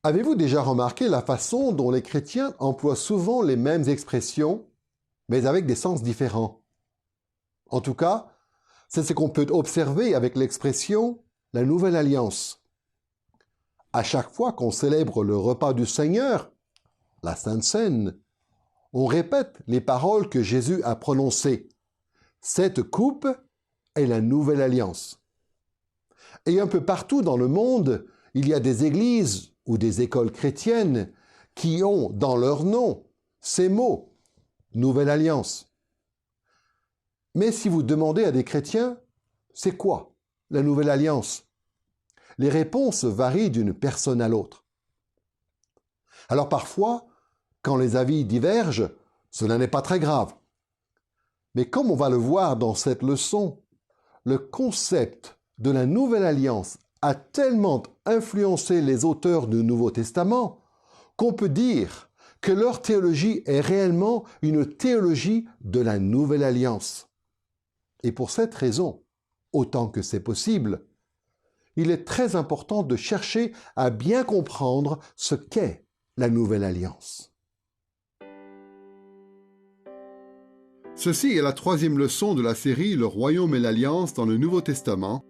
Avez-vous déjà remarqué la façon dont les chrétiens emploient souvent les mêmes expressions, mais avec des sens différents? En tout cas, c'est ce qu'on peut observer avec l'expression « la nouvelle alliance ». À chaque fois qu'on célèbre le repas du Seigneur, la Sainte Seine, on répète les paroles que Jésus a prononcées. Cette coupe est la nouvelle alliance. Et un peu partout dans le monde, il y a des églises ou des écoles chrétiennes qui ont dans leur nom ces mots « nouvelle alliance ». Mais si vous demandez à des chrétiens, c'est quoi la nouvelle alliance? Les réponses varient d'une personne à l'autre. Alors parfois, quand les avis divergent, cela n'est pas très grave. Mais comme on va le voir dans cette leçon, le concept de la nouvelle alliance a tellement influencé les auteurs du Nouveau Testament qu'on peut dire que leur théologie est réellement une théologie de la nouvelle alliance. Et pour cette raison, autant que c'est possible, il est très important de chercher à bien comprendre ce qu'est la nouvelle alliance. Ceci est la troisième leçon de la série « Le royaume et l'alliance » dans le Nouveau Testament,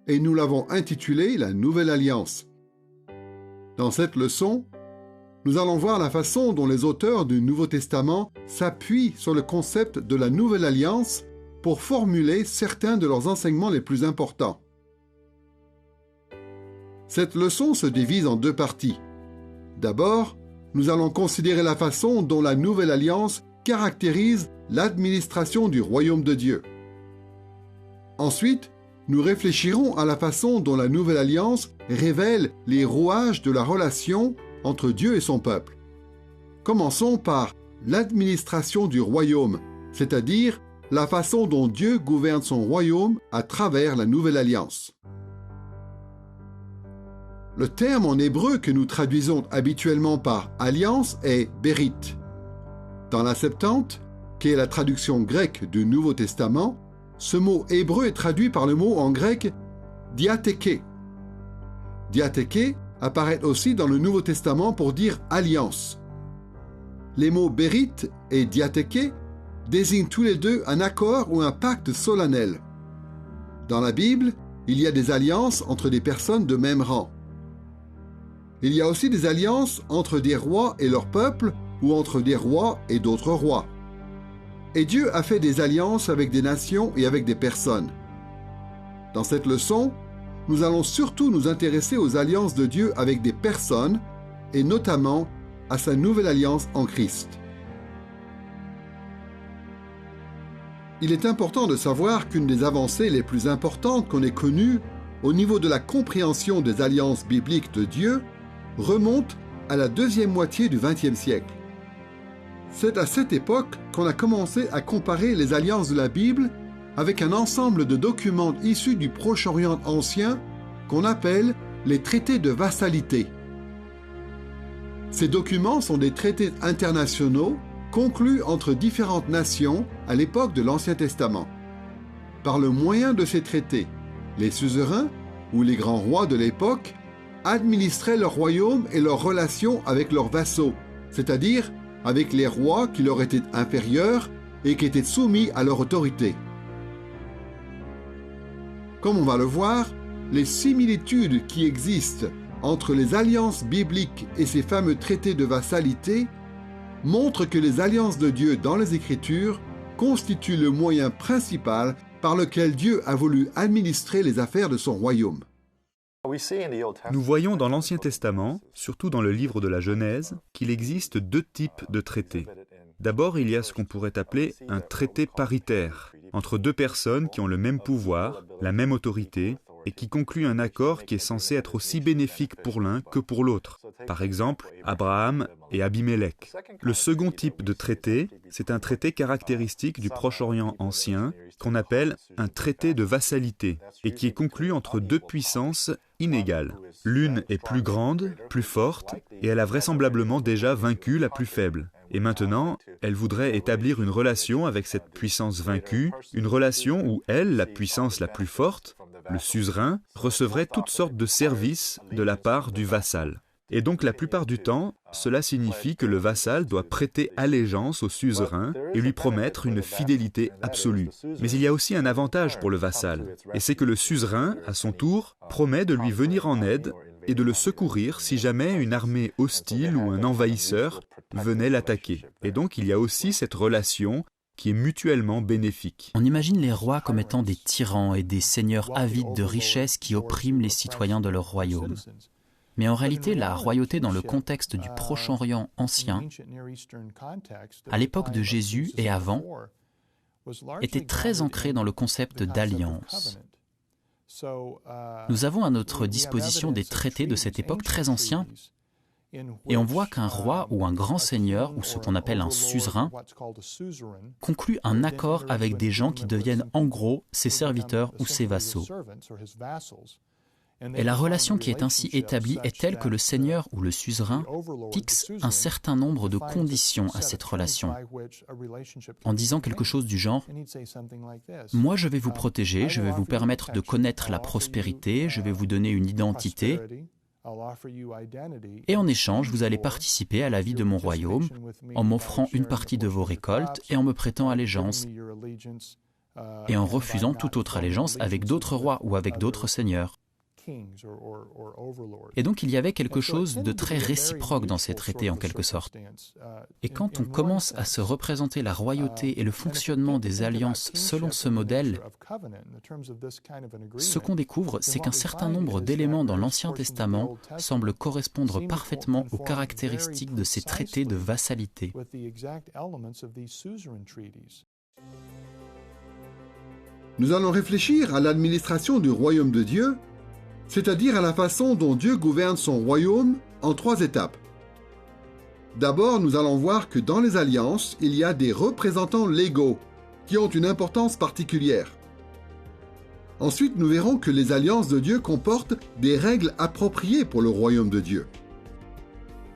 et nous l'avons intitulée « La nouvelle alliance ». Dans cette leçon, nous allons voir la façon dont les auteurs du Nouveau Testament s'appuient sur le concept de la nouvelle alliance pour formuler certains de leurs enseignements les plus importants. Cette leçon se divise en deux parties. D'abord, nous allons considérer la façon dont la nouvelle alliance caractérise l'administration du royaume de Dieu. Ensuite, nous réfléchirons à la façon dont la nouvelle alliance révèle les rouages de la relation entre Dieu et son peuple. Commençons par l'administration du royaume, c'est-à-dire la façon dont Dieu gouverne son royaume à travers la nouvelle alliance. Le terme en hébreu que nous traduisons habituellement par alliance est bérit. Dans la Septante, qui est la traduction grecque du Nouveau Testament, ce mot hébreu est traduit par le mot en grec diatheke. Diatheke apparaît aussi dans le Nouveau Testament pour dire alliance. Les mots bérit et diatheke désignent tous les deux un accord ou un pacte solennel. Dans la Bible, il y a des alliances entre des personnes de même rang. Il y a aussi des alliances entre des rois et leur peuple ou entre des rois et d'autres rois. Et Dieu a fait des alliances avec des nations et avec des personnes. Dans cette leçon, nous allons surtout nous intéresser aux alliances de Dieu avec des personnes et notamment à sa nouvelle alliance en Christ. Il est important de savoir qu'une des avancées les plus importantes qu'on ait connues au niveau de la compréhension des alliances bibliques de Dieu remonte à la deuxième moitié du XXe siècle. C'est à cette époque qu'on a commencé à comparer les alliances de la Bible avec un ensemble de documents issus du Proche-Orient ancien qu'on appelle les traités de vassalité. Ces documents sont des traités internationaux conclus entre différentes nations à l'époque de l'Ancien Testament. Par le moyen de ces traités, les suzerains, ou les grands rois de l'époque, administraient leur royaume et leurs relations avec leurs vassaux, c'est-à-dire avec les rois qui leur étaient inférieurs et qui étaient soumis à leur autorité. Comme on va le voir, les similitudes qui existent entre les alliances bibliques et ces fameux traités de vassalité montrent que les alliances de Dieu dans les Écritures constituent le moyen principal par lequel Dieu a voulu administrer les affaires de son royaume. Nous voyons dans l'Ancien Testament, surtout dans le livre de la Genèse, qu'il existe deux types de traités. D'abord, il y a ce qu'on pourrait appeler un traité paritaire, entre deux personnes qui ont le même pouvoir, la même autorité, et qui concluent un accord qui est censé être aussi bénéfique pour l'un que pour l'autre. Par exemple, Abraham et Abimélec. Le second type de traité, c'est un traité caractéristique du Proche-Orient ancien, qu'on appelle un traité de vassalité, et qui est conclu entre deux puissances inégales. L'une est plus grande, plus forte, et elle a vraisemblablement déjà vaincu la plus faible. Et maintenant, elle voudrait établir une relation avec cette puissance vaincue, une relation où elle, la puissance la plus forte, le suzerain, recevrait toutes sortes de services de la part du vassal. Et donc la plupart du temps, cela signifie que le vassal doit prêter allégeance au suzerain et lui promettre une fidélité absolue. Mais il y a aussi un avantage pour le vassal, et c'est que le suzerain, à son tour, promet de lui venir en aide et de le secourir si jamais une armée hostile ou un envahisseur venait l'attaquer. Et donc il y a aussi cette relation qui est mutuellement bénéfique. On imagine les rois comme étant des tyrans et des seigneurs avides de richesses qui oppriment les citoyens de leur royaume. Mais en réalité, la royauté dans le contexte du Proche-Orient ancien, à l'époque de Jésus et avant, était très ancrée dans le concept d'alliance. Nous avons à notre disposition des traités de cette époque très anciens, et on voit qu'un roi ou un grand seigneur, ou ce qu'on appelle un suzerain, conclut un accord avec des gens qui deviennent en gros ses serviteurs ou ses vassaux. Et la relation qui est ainsi établie est telle que le seigneur ou le suzerain fixe un certain nombre de conditions à cette relation, en disant quelque chose du genre « Moi, je vais vous protéger, je vais vous permettre de connaître la prospérité, je vais vous donner une identité, et en échange, vous allez participer à la vie de mon royaume en m'offrant une partie de vos récoltes et en me prêtant allégeance, et en refusant toute autre allégeance avec d'autres rois ou avec d'autres seigneurs. » Et donc il y avait quelque chose de très réciproque dans ces traités en quelque sorte. Et quand on commence à se représenter la royauté et le fonctionnement des alliances selon ce modèle, ce qu'on découvre, c'est qu'un certain nombre d'éléments dans l'Ancien Testament semblent correspondre parfaitement aux caractéristiques de ces traités de vassalité. Nous allons réfléchir à l'administration du royaume de Dieu, c'est-à-dire à la façon dont Dieu gouverne son royaume en 3 étapes. D'abord, nous allons voir que dans les alliances, il y a des représentants légaux qui ont une importance particulière. Ensuite, nous verrons que les alliances de Dieu comportent des règles appropriées pour le royaume de Dieu.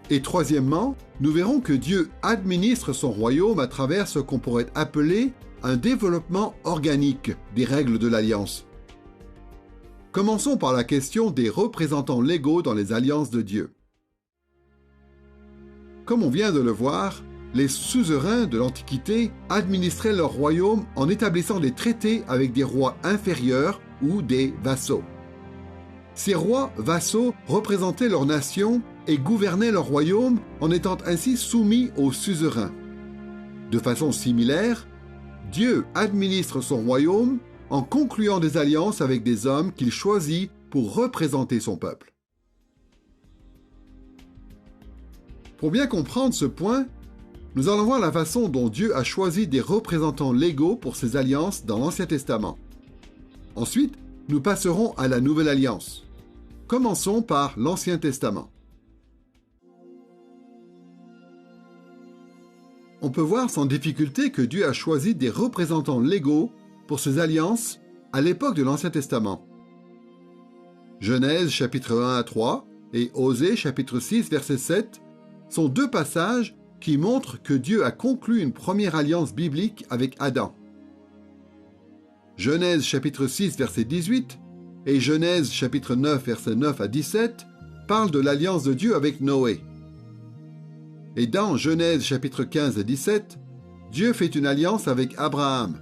Et troisièmement, nous verrons que Dieu administre son royaume à travers ce qu'on pourrait appeler un développement organique des règles de l'alliance. Commençons par la question des représentants légaux dans les alliances de Dieu. Comme on vient de le voir, les suzerains de l'Antiquité administraient leur royaume en établissant des traités avec des rois inférieurs ou des vassaux. Ces rois vassaux représentaient leur nation et gouvernaient leur royaume en étant ainsi soumis aux suzerains. De façon similaire, Dieu administre son royaume en concluant des alliances avec des hommes qu'il choisit pour représenter son peuple. Pour bien comprendre ce point, nous allons voir la façon dont Dieu a choisi des représentants légaux pour ses alliances dans l'Ancien Testament. Ensuite, nous passerons à la Nouvelle Alliance. Commençons par l'Ancien Testament. On peut voir sans difficulté que Dieu a choisi des représentants légaux pour ses alliances à l'époque de l'Ancien Testament. Genèse chapitre 1 à 3 et Osée chapitre 6 verset 7 sont 2 passages qui montrent que Dieu a conclu une première alliance biblique avec Adam. Genèse chapitre 6 verset 18 et Genèse chapitre 9 verset 9 à 17 parlent de l'alliance de Dieu avec Noé. Et dans Genèse chapitre 15 et 17, Dieu fait une alliance avec Abraham.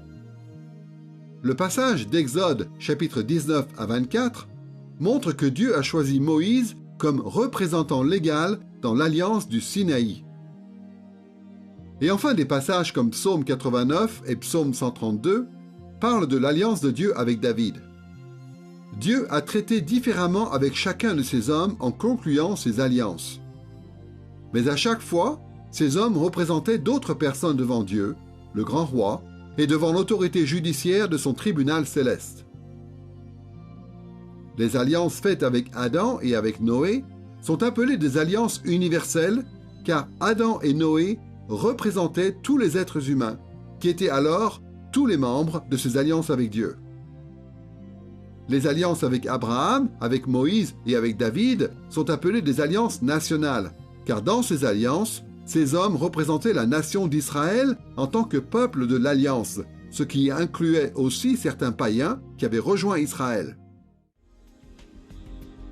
Le passage d'Exode, chapitre 19 à 24, montre que Dieu a choisi Moïse comme représentant légal dans l'alliance du Sinaï. Et enfin, des passages comme Psaume 89 et Psaume 132 parlent de l'alliance de Dieu avec David. Dieu a traité différemment avec chacun de ces hommes en concluant ces alliances. Mais à chaque fois, ces hommes représentaient d'autres personnes devant Dieu, le grand roi, et devant l'autorité judiciaire de son tribunal céleste. Les alliances faites avec Adam et avec Noé sont appelées des alliances universelles, car Adam et Noé représentaient tous les êtres humains, qui étaient alors tous les membres de ces alliances avec Dieu. Les alliances avec Abraham, avec Moïse et avec David sont appelées des alliances nationales, car dans ces alliances, ces hommes représentaient la nation d'Israël en tant que peuple de l'Alliance, ce qui incluait aussi certains païens qui avaient rejoint Israël.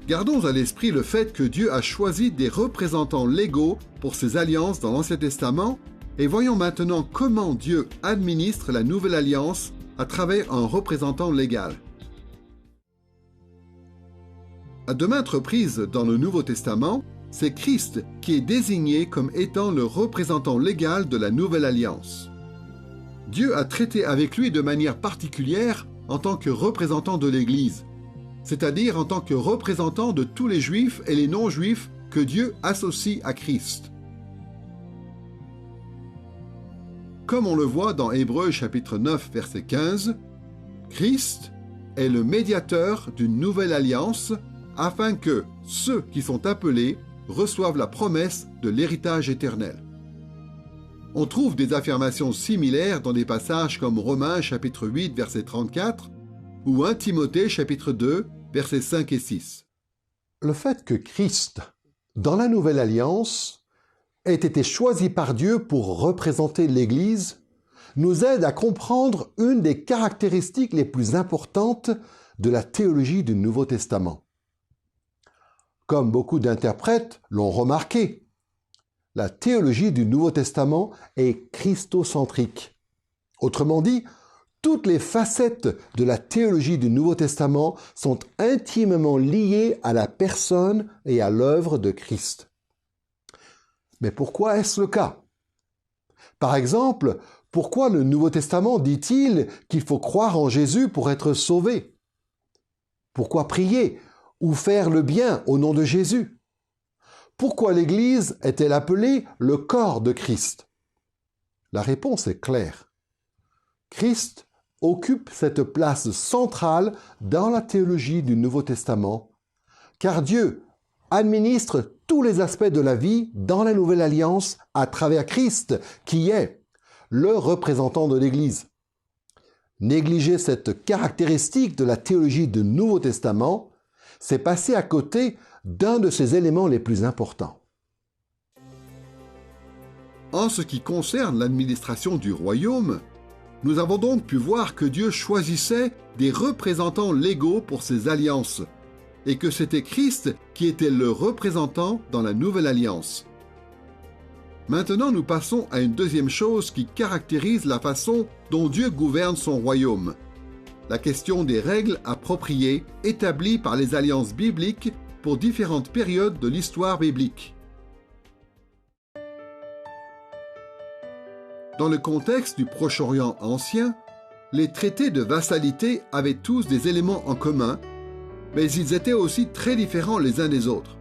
Gardons à l'esprit le fait que Dieu a choisi des représentants légaux pour ses alliances dans l'Ancien Testament, et voyons maintenant comment Dieu administre la nouvelle alliance à travers un représentant légal. À de maintes reprises dans le Nouveau Testament, c'est Christ qui est désigné comme étant le représentant légal de la nouvelle alliance. Dieu a traité avec lui de manière particulière en tant que représentant de l'Église, c'est-à-dire en tant que représentant de tous les Juifs et les non-Juifs que Dieu associe à Christ. Comme on le voit dans Hébreux chapitre 9, verset 15, Christ est le médiateur d'une nouvelle alliance afin que ceux qui sont appelés reçoivent la promesse de l'héritage éternel. On trouve des affirmations similaires dans des passages comme Romains chapitre 8, verset 34 ou 1 Timothée chapitre 2, versets 5 et 6. Le fait que Christ, dans la Nouvelle Alliance, ait été choisi par Dieu pour représenter l'Église, nous aide à comprendre une des caractéristiques les plus importantes de la théologie du Nouveau Testament. Comme beaucoup d'interprètes l'ont remarqué, la théologie du Nouveau Testament est christocentrique. Autrement dit, toutes les facettes de la théologie du Nouveau Testament sont intimement liées à la personne et à l'œuvre de Christ. Mais pourquoi est-ce le cas? Par exemple, pourquoi le Nouveau Testament dit-il qu'il faut croire en Jésus pour être sauvé? Pourquoi prier ou faire le bien au nom de Jésus? Pourquoi l'Église est-elle appelée le corps de Christ? La réponse est claire. Christ occupe cette place centrale dans la théologie du Nouveau Testament, car Dieu administre tous les aspects de la vie dans la Nouvelle Alliance à travers Christ, qui est le représentant de l'Église. Négliger cette caractéristique de la théologie du Nouveau Testament, c'est passer à côté d'un de ses éléments les plus importants. En ce qui concerne l'administration du royaume, nous avons donc pu voir que Dieu choisissait des représentants légaux pour ses alliances, et que c'était Christ qui était le représentant dans la nouvelle alliance. Maintenant, nous passons à une deuxième chose qui caractérise la façon dont Dieu gouverne son royaume. La question des règles appropriées établies par les alliances bibliques pour différentes périodes de l'histoire biblique. Dans le contexte du Proche-Orient ancien, les traités de vassalité avaient tous des éléments en commun, mais ils étaient aussi très différents les uns des autres.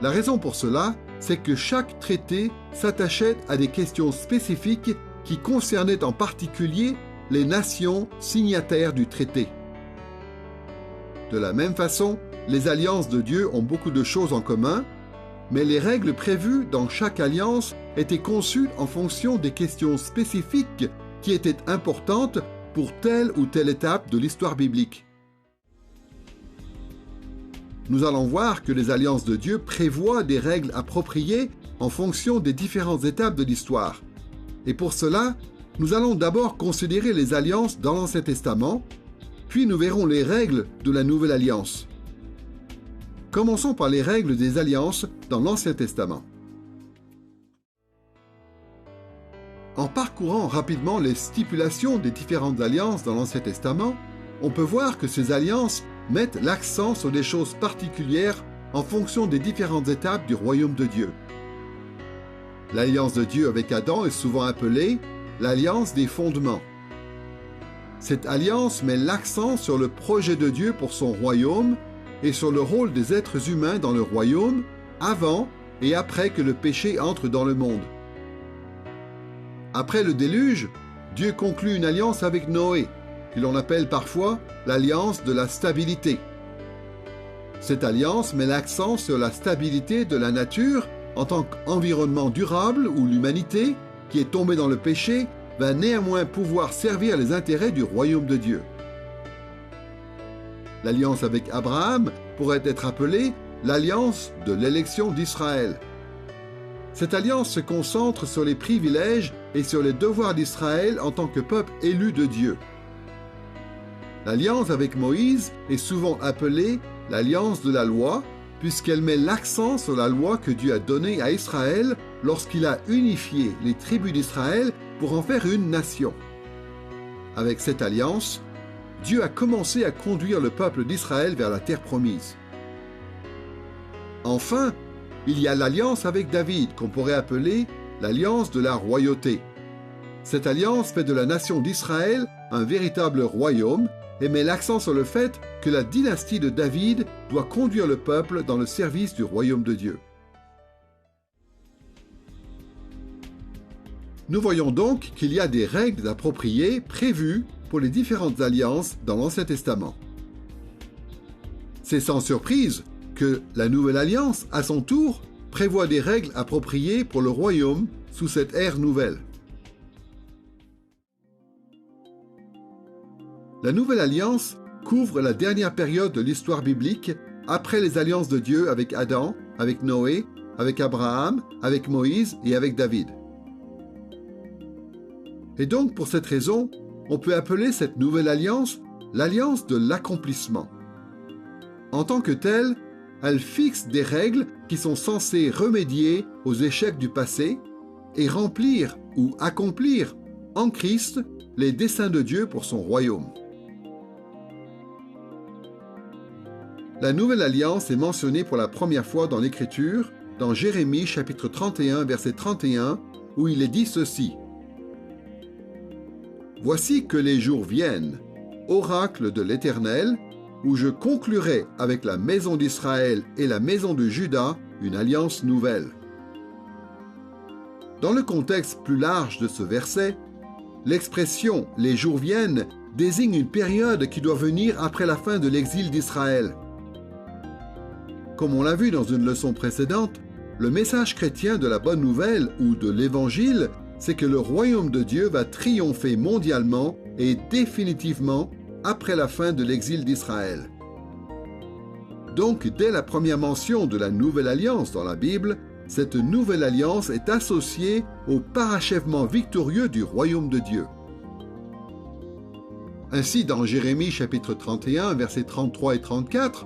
La raison pour cela, c'est que chaque traité s'attachait à des questions spécifiques qui concernaient en particulier les nations signataires du traité. De la même façon, les alliances de Dieu ont beaucoup de choses en commun, mais les règles prévues dans chaque alliance étaient conçues en fonction des questions spécifiques qui étaient importantes pour telle ou telle étape de l'histoire biblique. Nous allons voir que les alliances de Dieu prévoient des règles appropriées en fonction des différentes étapes de l'histoire. Et pour cela, nous allons d'abord considérer les alliances dans l'Ancien Testament, puis nous verrons les règles de la Nouvelle Alliance. Commençons par les règles des alliances dans l'Ancien Testament. En parcourant rapidement les stipulations des différentes alliances dans l'Ancien Testament, on peut voir que ces alliances mettent l'accent sur des choses particulières en fonction des différentes étapes du royaume de Dieu. L'alliance de Dieu avec Adam est souvent appelée l'alliance des fondements. Cette alliance met l'accent sur le projet de Dieu pour son royaume et sur le rôle des êtres humains dans le royaume avant et après que le péché entre dans le monde. Après le déluge, Dieu conclut une alliance avec Noé, que l'on appelle parfois l'alliance de la stabilité. Cette alliance met l'accent sur la stabilité de la nature en tant qu'environnement durable où l'humanité, qui est tombée dans le péché, va néanmoins pouvoir servir les intérêts du royaume de Dieu. L'alliance avec Abraham pourrait être appelée l'alliance de l'élection d'Israël. Cette alliance se concentre sur les privilèges et sur les devoirs d'Israël en tant que peuple élu de Dieu. L'alliance avec Moïse est souvent appelée l'alliance de la loi, puisqu'elle met l'accent sur la loi que Dieu a donnée à Israël lorsqu'il a unifié les tribus d'Israël pour en faire une nation. Avec cette alliance, Dieu a commencé à conduire le peuple d'Israël vers la terre promise. Enfin, il y a l'alliance avec David, qu'on pourrait appeler l'alliance de la royauté. Cette alliance fait de la nation d'Israël un véritable royaume et met l'accent sur le fait que la dynastie de David doit conduire le peuple dans le service du royaume de Dieu. Nous voyons donc qu'il y a des règles appropriées prévues pour les différentes alliances dans l'Ancien Testament. C'est sans surprise que la Nouvelle Alliance, à son tour, prévoit des règles appropriées pour le royaume sous cette ère nouvelle. La Nouvelle Alliance couvre la dernière période de l'histoire biblique après les alliances de Dieu avec Adam, avec Noé, avec Abraham, avec Moïse et avec David. Et donc, pour cette raison, on peut appeler cette Nouvelle Alliance l'alliance de l'accomplissement. En tant que telle, elle fixe des règles qui sont censées remédier aux échecs du passé et remplir ou accomplir en Christ les desseins de Dieu pour son royaume. La Nouvelle Alliance est mentionnée pour la première fois dans l'Écriture, dans Jérémie chapitre 31, verset 31, où il est dit ceci. « Voici que les jours viennent, oracle de l'Éternel, où je conclurai avec la maison d'Israël et la maison de Juda une alliance nouvelle. » Dans le contexte plus large de ce verset, l'expression « les jours viennent » désigne une période qui doit venir après la fin de l'exil d'Israël. Comme on l'a vu dans une leçon précédente, le message chrétien de la bonne nouvelle ou de l'Évangile, c'est que le royaume de Dieu va triompher mondialement et définitivement après la fin de l'exil d'Israël. Donc, dès la première mention de la Nouvelle Alliance dans la Bible, cette Nouvelle Alliance est associée au parachèvement victorieux du royaume de Dieu. Ainsi, dans Jérémie chapitre 31, versets 33 et 34,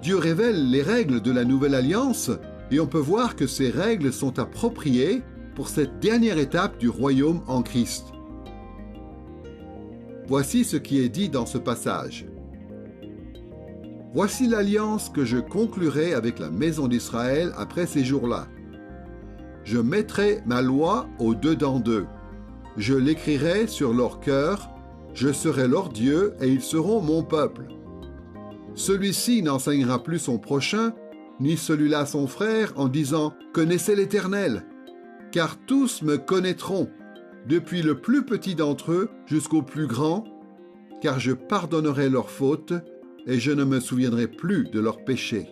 Dieu révèle les règles de la Nouvelle Alliance et on peut voir que ces règles sont appropriées pour cette dernière étape du royaume en Christ. Voici ce qui est dit dans ce passage. « Voici l'alliance que je conclurai avec la maison d'Israël après ces jours-là. Je mettrai ma loi au-dedans d'eux. Je l'écrirai sur leur cœur. Je serai leur Dieu et ils seront mon peuple. Celui-ci n'enseignera plus son prochain, ni celui-là son frère, en disant « Connaissez l'Éternel », car tous me connaîtront, depuis le plus petit d'entre eux jusqu'au plus grand, car je pardonnerai leurs fautes et je ne me souviendrai plus de leurs péchés.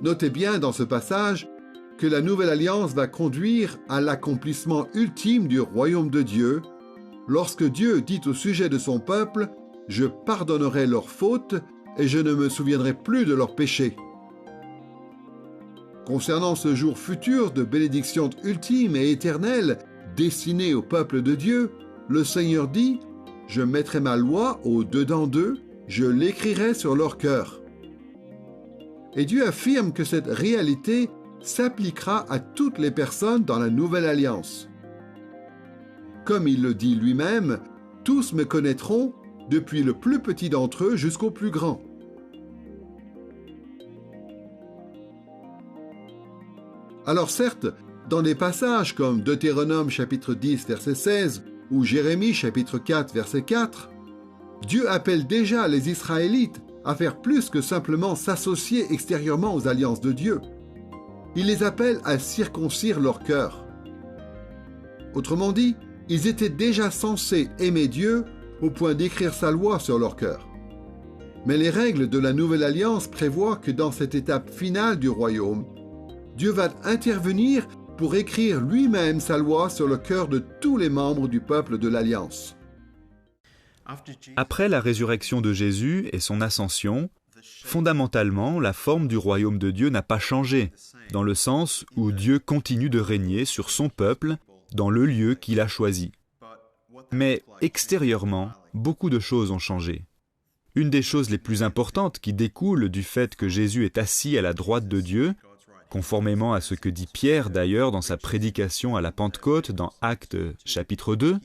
Notez bien dans ce passage que la Nouvelle Alliance va conduire à l'accomplissement ultime du royaume de Dieu, lorsque Dieu dit au sujet de son peuple « Je pardonnerai leurs fautes et je ne me souviendrai plus de leurs péchés. » Concernant ce jour futur de bénédiction ultime et éternelle destiné au peuple de Dieu, le Seigneur dit « Je mettrai ma loi au-dedans d'eux, je l'écrirai sur leur cœur. » Et Dieu affirme que cette réalité s'appliquera à toutes les personnes dans la Nouvelle Alliance. Comme il le dit lui-même, « Tous me connaîtront, depuis le plus petit d'entre eux jusqu'au plus grand. » Alors certes, dans des passages comme Deutéronome chapitre 10 verset 16 ou Jérémie chapitre 4 verset 4, Dieu appelle déjà les Israélites à faire plus que simplement s'associer extérieurement aux alliances de Dieu. Il les appelle à circoncire leur cœur. Autrement dit, ils étaient déjà censés aimer Dieu au point d'écrire sa loi sur leur cœur. Mais les règles de la Nouvelle Alliance prévoient que dans cette étape finale du royaume, Dieu va intervenir pour écrire lui-même sa loi sur le cœur de tous les membres du peuple de l'Alliance. Après la résurrection de Jésus et son ascension, fondamentalement, la forme du royaume de Dieu n'a pas changé, dans le sens où Dieu continue de régner sur son peuple dans le lieu qu'il a choisi. Mais extérieurement, beaucoup de choses ont changé. Une des choses les plus importantes qui découlent du fait que Jésus est assis à la droite de Dieu, conformément à ce que dit Pierre d'ailleurs dans sa prédication à la Pentecôte dans Actes chapitre 2,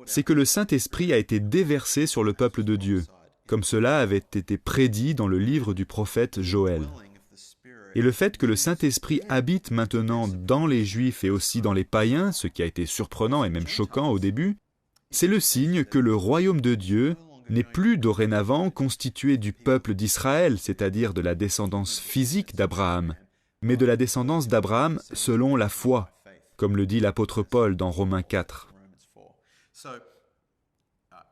c'est que le Saint-Esprit a été déversé sur le peuple de Dieu, comme cela avait été prédit dans le livre du prophète Joël. Et le fait que le Saint-Esprit habite maintenant dans les Juifs et aussi dans les païens, ce qui a été surprenant et même choquant au début, c'est le signe que le royaume de Dieu n'est plus dorénavant constitué du peuple d'Israël, c'est-à-dire de la descendance physique d'Abraham, mais de la descendance d'Abraham selon la foi, comme le dit l'apôtre Paul dans Romains 4.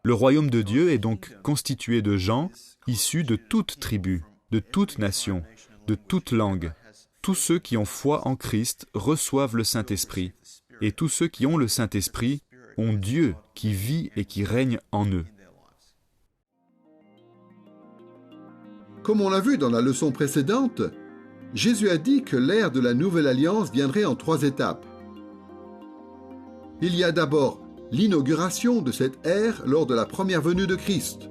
Le royaume de Dieu est donc constitué de gens issus de toute tribu, de toute nation, de toute langue. Tous ceux qui ont foi en Christ reçoivent le Saint-Esprit, et tous ceux qui ont le Saint-Esprit ont Dieu qui vit et qui règne en eux. Comme on l'a vu dans la leçon précédente, Jésus a dit que l'ère de la Nouvelle Alliance viendrait en 3 étapes. Il y a d'abord l'inauguration de cette ère lors de la première venue de Christ.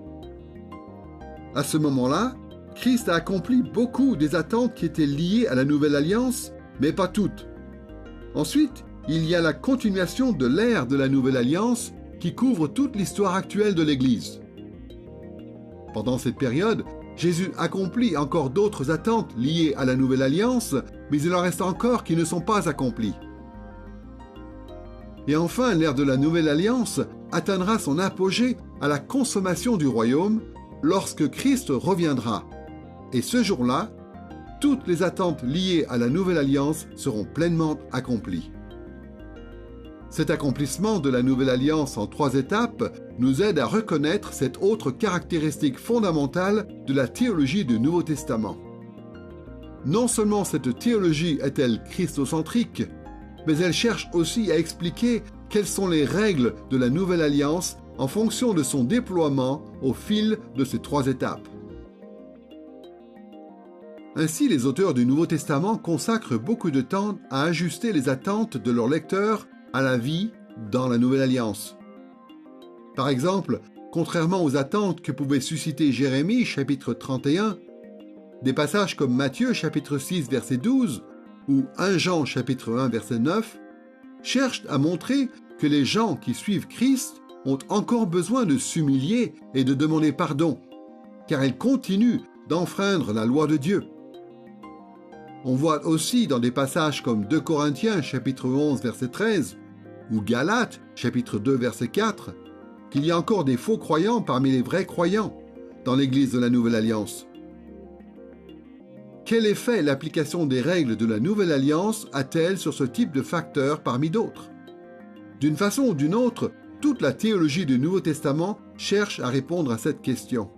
À ce moment-là, Christ a accompli beaucoup des attentes qui étaient liées à la Nouvelle Alliance, mais pas toutes. Ensuite, il y a la continuation de l'ère de la Nouvelle Alliance qui couvre toute l'histoire actuelle de l'Église. Pendant cette période, Jésus accomplit encore d'autres attentes liées à la Nouvelle Alliance, mais il en reste encore qui ne sont pas accomplies. Et enfin, l'ère de la Nouvelle Alliance atteindra son apogée à la consommation du royaume lorsque Christ reviendra. Et ce jour-là, toutes les attentes liées à la Nouvelle Alliance seront pleinement accomplies. Cet accomplissement de la Nouvelle Alliance en 3 étapes nous aide à reconnaître cette autre caractéristique fondamentale de la théologie du Nouveau Testament. Non seulement cette théologie est-elle christocentrique, mais elle cherche aussi à expliquer quelles sont les règles de la Nouvelle Alliance en fonction de son déploiement au fil de ces 3 étapes. Ainsi, les auteurs du Nouveau Testament consacrent beaucoup de temps à ajuster les attentes de leurs lecteurs à la vie dans la Nouvelle Alliance. Par exemple, contrairement aux attentes que pouvait susciter Jérémie, chapitre 31, des passages comme Matthieu, chapitre 6, verset 12, ou 1 Jean, chapitre 1, verset 9, cherchent à montrer que les gens qui suivent Christ ont encore besoin de s'humilier et de demander pardon, car ils continuent d'enfreindre la loi de Dieu. On voit aussi dans des passages comme 2 Corinthiens, chapitre 11, verset 13, ou Galates, chapitre 2, verset 4, qu'il y a encore des faux croyants parmi les vrais croyants dans l'Église de la Nouvelle Alliance. Quel effet l'application des règles de la Nouvelle Alliance a-t-elle sur ce type de facteurs parmi d'autres? D'une façon ou d'une autre, toute la théologie du Nouveau Testament cherche à répondre à cette question.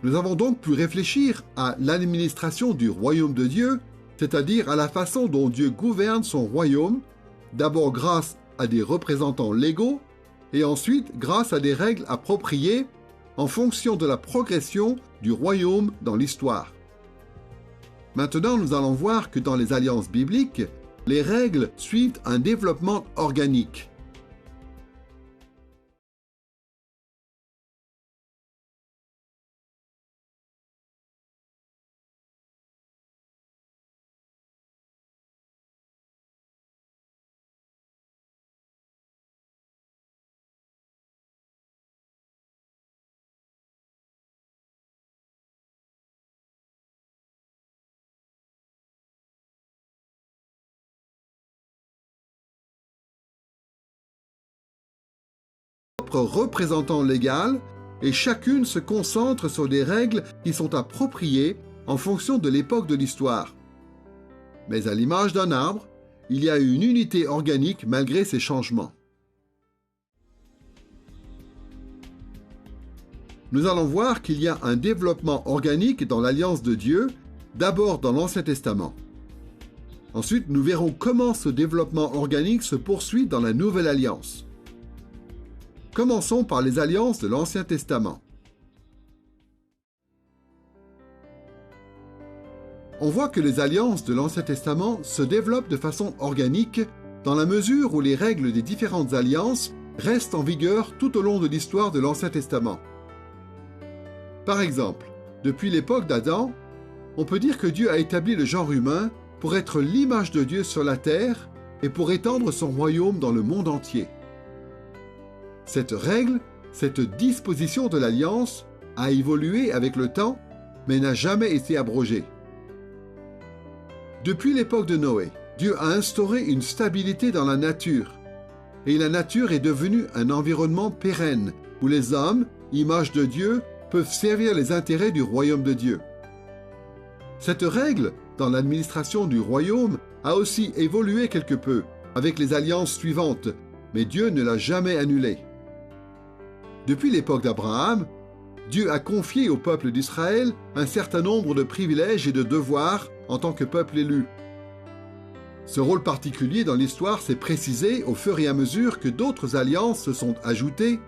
Nous avons donc pu réfléchir à l'administration du royaume de Dieu, c'est-à-dire à la façon dont Dieu gouverne son royaume, d'abord grâce à des représentants légaux, et ensuite grâce à des règles appropriées en fonction de la progression du royaume dans l'histoire. Maintenant, nous allons voir que dans les alliances bibliques, les règles suivent un développement organique. Représentant légal et chacune se concentre sur des règles qui sont appropriées en fonction de l'époque de l'histoire. Mais à l'image d'un arbre, il y a une unité organique malgré ces changements. Nous allons voir qu'il y a un développement organique dans l'alliance de Dieu, d'abord dans l'Ancien Testament. Ensuite, nous verrons comment ce développement organique se poursuit dans la Nouvelle Alliance. Commençons par les alliances de l'Ancien Testament. On voit que les alliances de l'Ancien Testament se développent de façon organique dans la mesure où les règles des différentes alliances restent en vigueur tout au long de l'histoire de l'Ancien Testament. Par exemple, depuis l'époque d'Adam, on peut dire que Dieu a établi le genre humain pour être l'image de Dieu sur la terre et pour étendre son royaume dans le monde entier. Cette règle, cette disposition de l'alliance a évolué avec le temps, mais n'a jamais été abrogée. Depuis l'époque de Noé, Dieu a instauré une stabilité dans la nature, et la nature est devenue un environnement pérenne, où les hommes, image de Dieu, peuvent servir les intérêts du royaume de Dieu. Cette règle, dans l'administration du royaume, a aussi évolué quelque peu, avec les alliances suivantes, mais Dieu ne l'a jamais annulée. Depuis l'époque d'Abraham, Dieu a confié au peuple d'Israël un certain nombre de privilèges et de devoirs en tant que peuple élu. Ce rôle particulier dans l'histoire s'est précisé au fur et à mesure que d'autres alliances se sont ajoutées,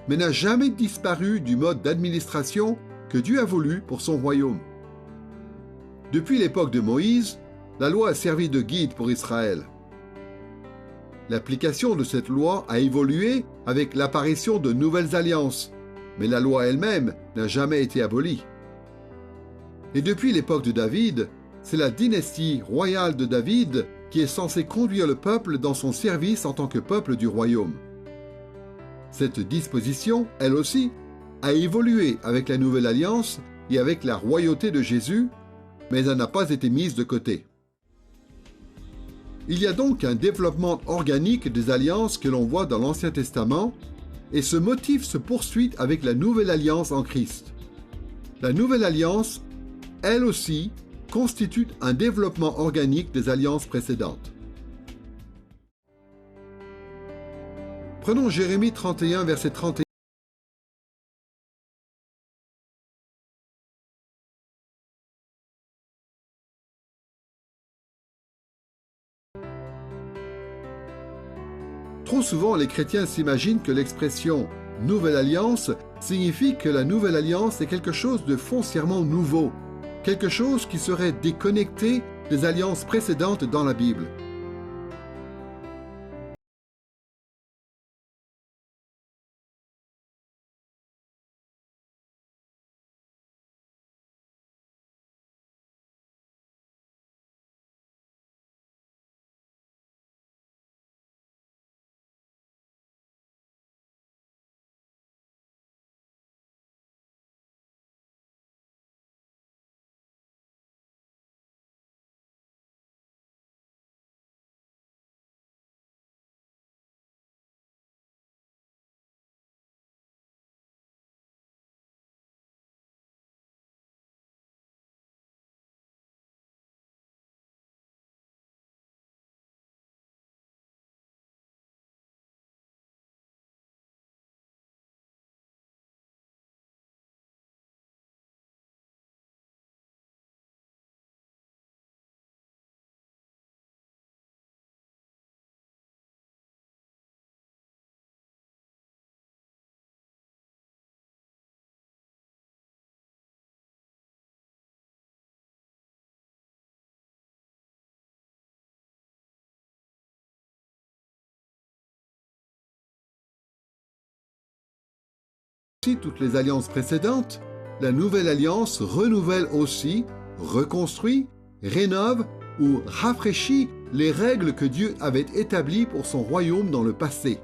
mais n'a jamais disparu du mode d'administration que Dieu a voulu pour son royaume. Depuis l'époque de Moïse, la loi a servi de guide pour Israël. L'application de cette loi a évolué avec l'apparition de nouvelles alliances, mais la loi elle-même n'a jamais été abolie. Et depuis l'époque de David, c'est la dynastie royale de David qui est censée conduire le peuple dans son service en tant que peuple du royaume. Cette disposition, elle aussi, a évolué avec la nouvelle alliance et avec la royauté de Jésus, mais elle n'a pas été mise de côté. Il y a donc un développement organique des alliances que l'on voit dans l'Ancien Testament, et ce motif se poursuit avec la nouvelle alliance en Christ. La nouvelle alliance, elle aussi, constitue un développement organique des alliances précédentes. Prenons Jérémie 31, verset 31. Trop souvent, les chrétiens s'imaginent que l'expression « nouvelle alliance » signifie que la nouvelle alliance est quelque chose de foncièrement nouveau, quelque chose qui serait déconnecté des alliances précédentes dans la Bible. Toutes les alliances précédentes, la nouvelle alliance renouvelle aussi, reconstruit, rénove ou rafraîchit les règles que Dieu avait établies pour son royaume dans le passé.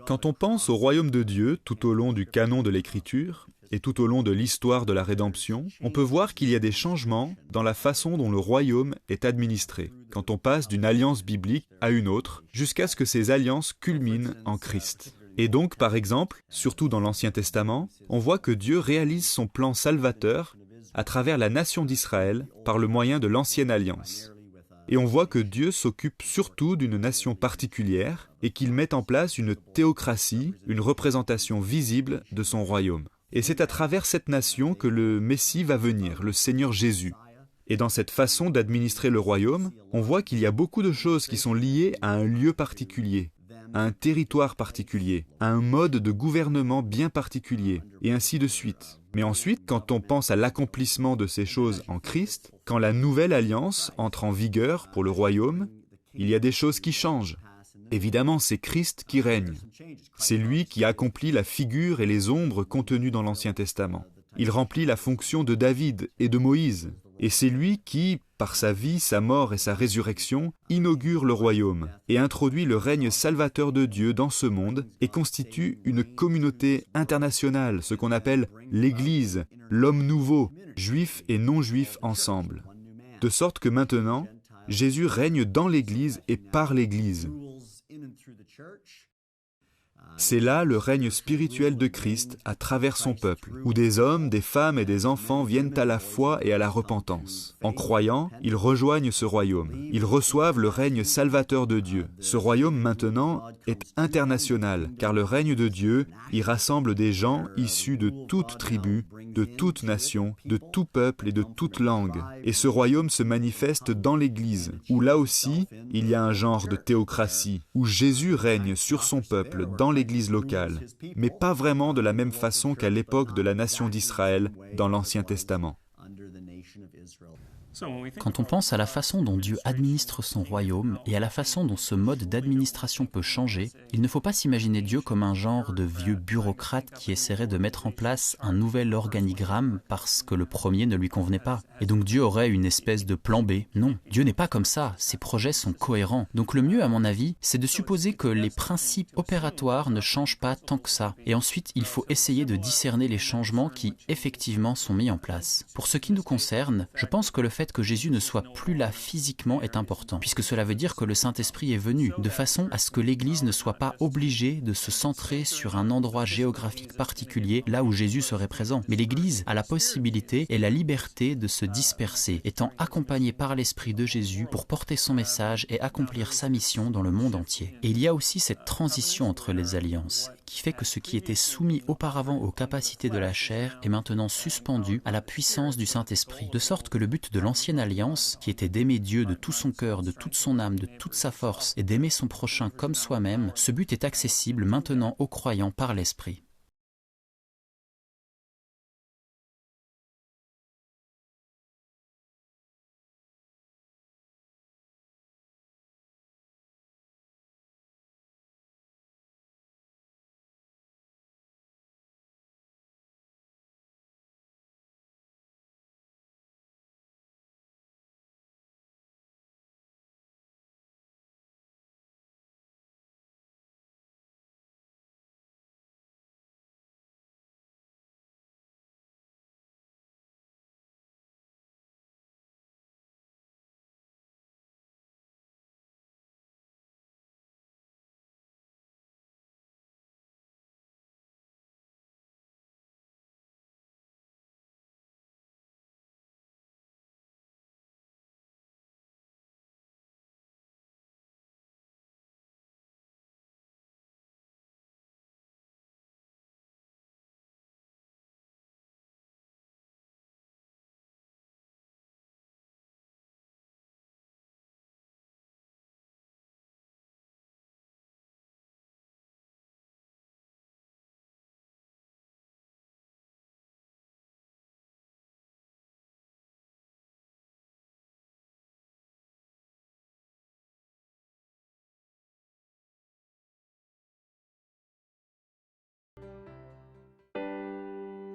Quand on pense au royaume de Dieu tout au long du canon de l'Écriture et tout au long de l'histoire de la rédemption, on peut voir qu'il y a des changements dans la façon dont le royaume est administré, quand on passe d'une alliance biblique à une autre, jusqu'à ce que ces alliances culminent en Christ. Et donc, par exemple, surtout dans l'Ancien Testament, on voit que Dieu réalise son plan salvateur à travers la nation d'Israël par le moyen de l'Ancienne Alliance. Et on voit que Dieu s'occupe surtout d'une nation particulière et qu'il met en place une théocratie, une représentation visible de son royaume. Et c'est à travers cette nation que le Messie va venir, le Seigneur Jésus. Et dans cette façon d'administrer le royaume, on voit qu'il y a beaucoup de choses qui sont liées à un lieu particulier, à un territoire particulier, à un mode de gouvernement bien particulier, et ainsi de suite. Mais ensuite, quand on pense à l'accomplissement de ces choses en Christ, quand la nouvelle alliance entre en vigueur pour le royaume, il y a des choses qui changent. Évidemment, c'est Christ qui règne. C'est lui qui accomplit la figure et les ombres contenues dans l'Ancien Testament. Il remplit la fonction de David et de Moïse. Et c'est lui qui, par sa vie, sa mort et sa résurrection, inaugure le royaume et introduit le règne salvateur de Dieu dans ce monde et constitue une communauté internationale, ce qu'on appelle l'Église, l'homme nouveau, juifs et non-juifs ensemble. De sorte que maintenant, Jésus règne dans l'Église et par l'Église. C'est là le règne spirituel de Christ à travers son peuple, où des hommes, des femmes et des enfants viennent à la foi et à la repentance. En croyant, ils rejoignent ce royaume. Ils reçoivent le règne salvateur de Dieu. Ce royaume maintenant est international, car le règne de Dieu y rassemble des gens issus de toute tribu, de toute nation, de tout peuple et de toute langue. Et ce royaume se manifeste dans l'Église, où là aussi, il y a un genre de théocratie, où Jésus règne sur son peuple dans l'Église locale, mais pas vraiment de la même façon qu'à l'époque de la nation d'Israël dans l'Ancien Testament. Quand on pense à la façon dont Dieu administre son royaume et à la façon dont ce mode d'administration peut changer, il ne faut pas s'imaginer Dieu comme un genre de vieux bureaucrate qui essaierait de mettre en place un nouvel organigramme parce que le premier ne lui convenait pas. Et donc Dieu aurait une espèce de plan B. Non, Dieu n'est pas comme ça, ses projets sont cohérents. Donc le mieux, à mon avis, c'est de supposer que les principes opératoires ne changent pas tant que ça. Et ensuite, il faut essayer de discerner les changements qui, effectivement, sont mis en place. Pour ce qui nous concerne, je pense que le fait que Jésus ne soit plus là physiquement est important, puisque cela veut dire que le Saint-Esprit est venu, de façon à ce que l'Église ne soit pas obligée de se centrer sur un endroit géographique particulier, là où Jésus serait présent. Mais l'Église a la possibilité et la liberté de se disperser, étant accompagnée par l'Esprit de Jésus pour porter son message et accomplir sa mission dans le monde entier. Et il y a aussi cette transition entre les alliances, qui fait que ce qui était soumis auparavant aux capacités de la chair est maintenant suspendu à la puissance du Saint-Esprit, de sorte que le but de l'ancienne alliance, qui était d'aimer Dieu de tout son cœur, de toute son âme, de toute sa force, et d'aimer son prochain comme soi-même, ce but est accessible maintenant aux croyants par l'Esprit.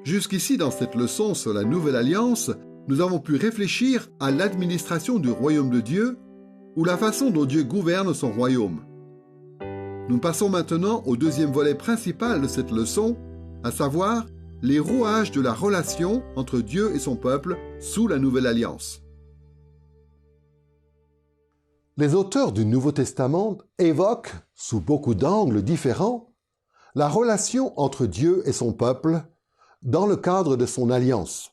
Jusqu'ici, dans cette leçon sur la Nouvelle Alliance, nous avons pu réfléchir à l'administration du royaume de Dieu ou la façon dont Dieu gouverne son royaume. Nous passons maintenant au deuxième volet principal de cette leçon, à savoir les rouages de la relation entre Dieu et son peuple sous la Nouvelle Alliance. Les auteurs du Nouveau Testament évoquent, sous beaucoup d'angles différents, la relation entre Dieu et son peuple dans le cadre de son alliance.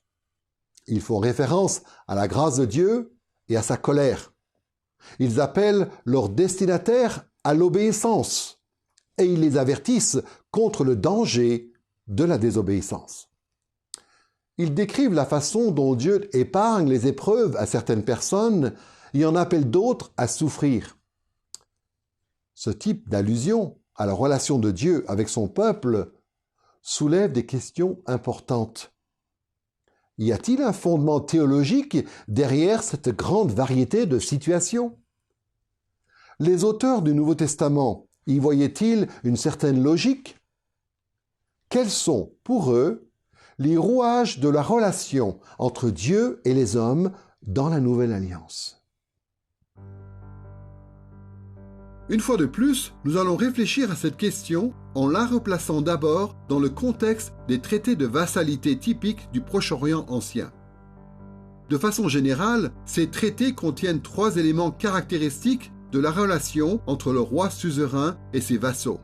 Ils font référence à la grâce de Dieu et à sa colère. Ils appellent leurs destinataires à l'obéissance et ils les avertissent contre le danger de la désobéissance. Ils décrivent la façon dont Dieu épargne les épreuves à certaines personnes et en appelle d'autres à souffrir. Ce type d'allusion à la relation de Dieu avec son peuple soulève des questions importantes. Y a-t-il un fondement théologique derrière cette grande variété de situations? Les auteurs du Nouveau Testament y voyaient-ils une certaine logique? Quels sont, pour eux, les rouages de la relation entre Dieu et les hommes dans la Nouvelle Alliance? Une fois de plus, nous allons réfléchir à cette question en la replaçant d'abord dans le contexte des traités de vassalité typiques du Proche-Orient ancien. De façon générale, ces traités contiennent 3 éléments caractéristiques de la relation entre le roi suzerain et ses vassaux.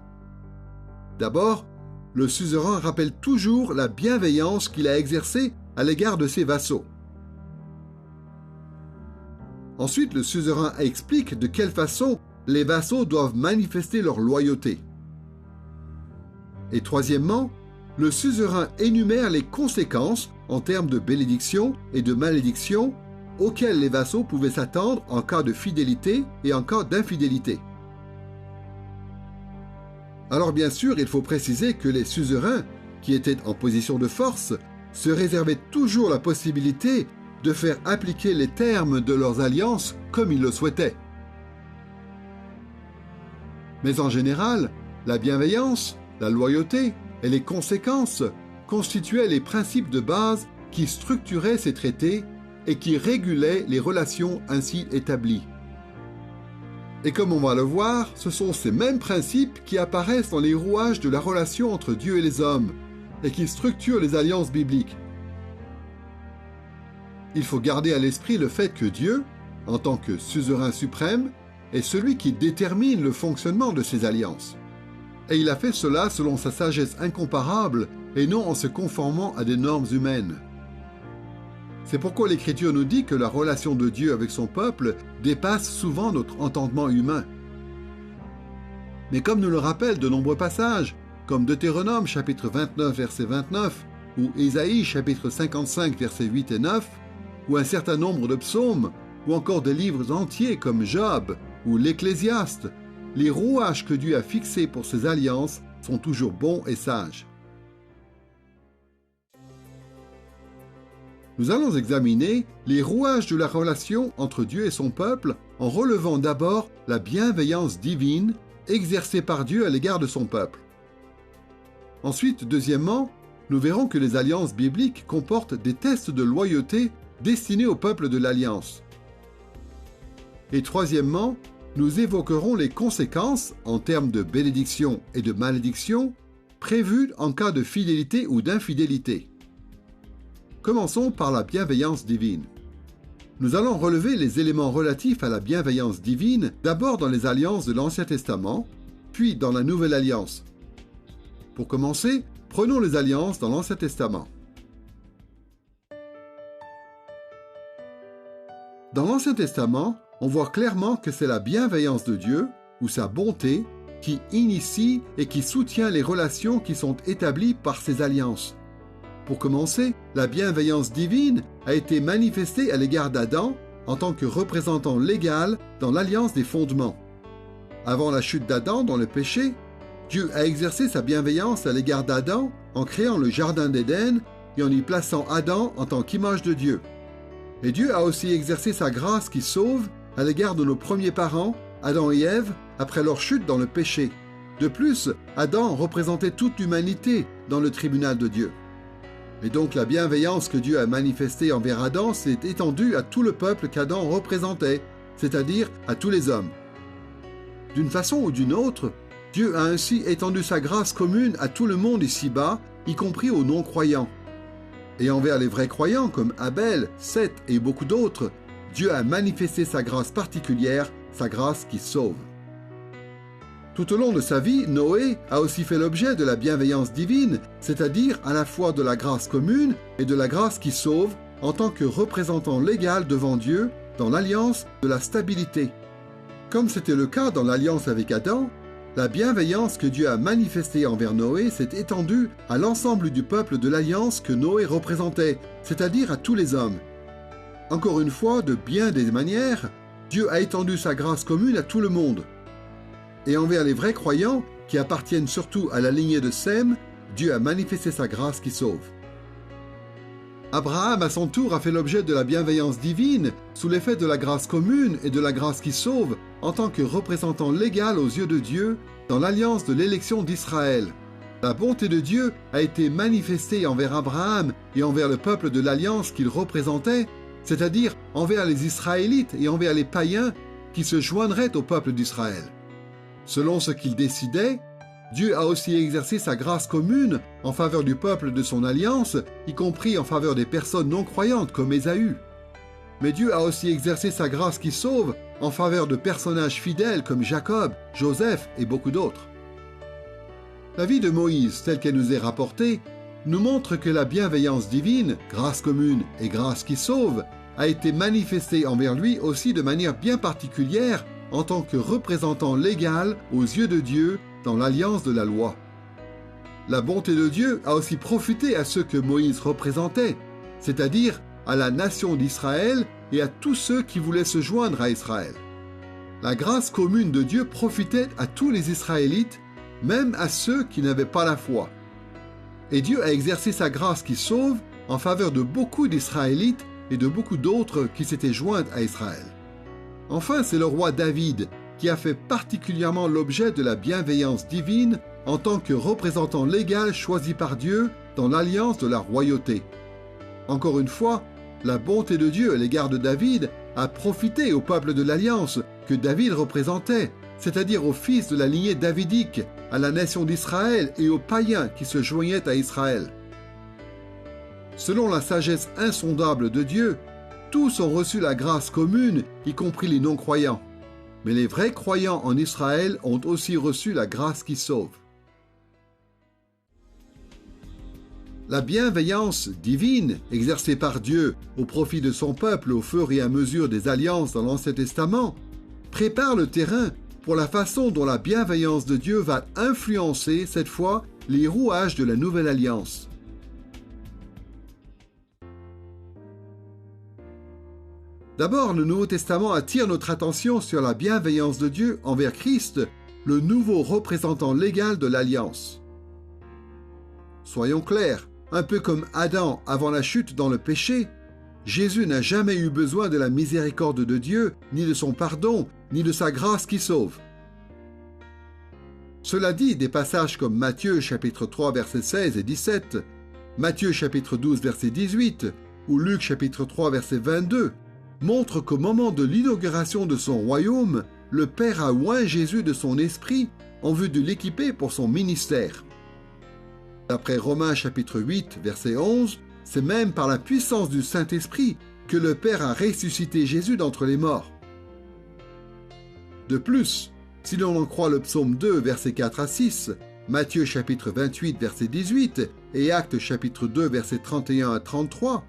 D'abord, le suzerain rappelle toujours la bienveillance qu'il a exercée à l'égard de ses vassaux. Ensuite, le suzerain explique de quelle façon les vassaux doivent manifester leur loyauté. Et troisièmement, le suzerain énumère les conséquences en termes de bénédiction et de malédiction auxquelles les vassaux pouvaient s'attendre en cas de fidélité et en cas d'infidélité. Alors bien sûr, il faut préciser que les suzerains, qui étaient en position de force, se réservaient toujours la possibilité de faire appliquer les termes de leurs alliances comme ils le souhaitaient. Mais en général, la bienveillance, la loyauté et les conséquences constituaient les principes de base qui structuraient ces traités et qui régulaient les relations ainsi établies. Et comme on va le voir, ce sont ces mêmes principes qui apparaissent dans les rouages de la relation entre Dieu et les hommes et qui structurent les alliances bibliques. Il faut garder à l'esprit le fait que Dieu, en tant que suzerain suprême, est celui qui détermine le fonctionnement de ces alliances. Et il a fait cela selon sa sagesse incomparable et non en se conformant à des normes humaines. C'est pourquoi l'Écriture nous dit que la relation de Dieu avec son peuple dépasse souvent notre entendement humain. Mais comme nous le rappellent de nombreux passages, comme Deutéronome chapitre 29 verset 29, ou Ésaïe chapitre 55 versets 8 et 9, ou un certain nombre de psaumes, ou encore des livres entiers comme Job ou l'Ecclésiaste, les rouages que Dieu a fixés pour ses alliances sont toujours bons et sages. Nous allons examiner les rouages de la relation entre Dieu et son peuple en relevant d'abord la bienveillance divine exercée par Dieu à l'égard de son peuple. Ensuite, deuxièmement, nous verrons que les alliances bibliques comportent des tests de loyauté destinés au peuple de l'Alliance. Et troisièmement, nous évoquerons les conséquences en termes de bénédiction et de malédiction prévues en cas de fidélité ou d'infidélité. Commençons par la bienveillance divine. Nous allons relever les éléments relatifs à la bienveillance divine d'abord dans les alliances de l'Ancien Testament, puis dans la Nouvelle Alliance. Pour commencer, prenons les alliances dans l'Ancien Testament. Dans l'Ancien Testament, on voit clairement que c'est la bienveillance de Dieu, ou sa bonté, qui initie et qui soutient les relations qui sont établies par ces alliances. Pour commencer, la bienveillance divine a été manifestée à l'égard d'Adam en tant que représentant légal dans l'alliance des fondements. Avant la chute d'Adam dans le péché, Dieu a exercé sa bienveillance à l'égard d'Adam en créant le jardin d'Éden et en y plaçant Adam en tant qu'image de Dieu. Et Dieu a aussi exercé sa grâce qui sauve à l'égard de nos premiers parents, Adam et Ève, après leur chute dans le péché. De plus, Adam représentait toute l'humanité dans le tribunal de Dieu. Et donc la bienveillance que Dieu a manifestée envers Adam s'est étendue à tout le peuple qu'Adam représentait, c'est-à-dire à tous les hommes. D'une façon ou d'une autre, Dieu a ainsi étendu sa grâce commune à tout le monde ici-bas, y compris aux non-croyants. Et envers les vrais croyants comme Abel, Seth et beaucoup d'autres, Dieu a manifesté sa grâce particulière, sa grâce qui sauve. Tout au long de sa vie, Noé a aussi fait l'objet de la bienveillance divine, c'est-à-dire à la fois de la grâce commune et de la grâce qui sauve en tant que représentant légal devant Dieu dans l'alliance de la stabilité. Comme c'était le cas dans l'alliance avec Adam, la bienveillance que Dieu a manifestée envers Noé s'est étendue à l'ensemble du peuple de l'alliance que Noé représentait, c'est-à-dire à tous les hommes. Encore une fois, de bien des manières, Dieu a étendu sa grâce commune à tout le monde. Et envers les vrais croyants, qui appartiennent surtout à la lignée de Sem, Dieu a manifesté sa grâce qui sauve. Abraham, à son tour, a fait l'objet de la bienveillance divine, sous l'effet de la grâce commune et de la grâce qui sauve, en tant que représentant légal aux yeux de Dieu, dans l'alliance de l'élection d'Israël. La bonté de Dieu a été manifestée envers Abraham et envers le peuple de l'alliance qu'il représentait, c'est-à-dire envers les Israélites et envers les païens qui se joindraient au peuple d'Israël. Selon ce qu'il décidait, Dieu a aussi exercé sa grâce commune en faveur du peuple de son alliance, y compris en faveur des personnes non croyantes comme Ésaü. Mais Dieu a aussi exercé sa grâce qui sauve en faveur de personnages fidèles comme Jacob, Joseph et beaucoup d'autres. La vie de Moïse, telle qu'elle nous est rapportée, nous montre que la bienveillance divine, grâce commune et grâce qui sauve, a été manifestée envers lui aussi de manière bien particulière en tant que représentant légal aux yeux de Dieu dans l'alliance de la loi. La bonté de Dieu a aussi profité à ceux que Moïse représentait, c'est-à-dire à la nation d'Israël et à tous ceux qui voulaient se joindre à Israël. La grâce commune de Dieu profitait à tous les Israélites, même à ceux qui n'avaient pas la foi. Et Dieu a exercé sa grâce qui sauve en faveur de beaucoup d'Israélites et de beaucoup d'autres qui s'étaient joints à Israël. Enfin, c'est le roi David qui a fait particulièrement l'objet de la bienveillance divine en tant que représentant légal choisi par Dieu dans l'alliance de la royauté. Encore une fois, la bonté de Dieu à l'égard de David a profité au peuple de l'alliance que David représentait, c'est-à-dire aux fils de la lignée davidique, à la nation d'Israël et aux païens qui se joignaient à Israël. Selon la sagesse insondable de Dieu, tous ont reçu la grâce commune, y compris les non-croyants. Mais les vrais croyants en Israël ont aussi reçu la grâce qui sauve. La bienveillance divine exercée par Dieu au profit de son peuple au fur et à mesure des alliances dans l'Ancien Testament prépare le terrain pour la façon dont la bienveillance de Dieu va influencer, cette fois, les rouages de la nouvelle alliance. D'abord, le Nouveau Testament attire notre attention sur la bienveillance de Dieu envers Christ, le nouveau représentant légal de l'Alliance. Soyons clairs, un peu comme Adam avant la chute dans le péché, Jésus n'a jamais eu besoin de la miséricorde de Dieu, ni de son pardon, ni de sa grâce qui sauve. Cela dit, des passages comme Matthieu chapitre 3 versets 16 et 17, Matthieu chapitre 12 verset 18 ou Luc chapitre 3 verset 22 montre qu'au moment de l'inauguration de son royaume, le Père a oint Jésus de son esprit en vue de l'équiper pour son ministère. D'après Romains chapitre 8, verset 11, c'est même par la puissance du Saint-Esprit que le Père a ressuscité Jésus d'entre les morts. De plus, si l'on en croit le psaume 2, versets 4 à 6, Matthieu chapitre 28, verset 18 et Actes chapitre 2, versets 31 à 33,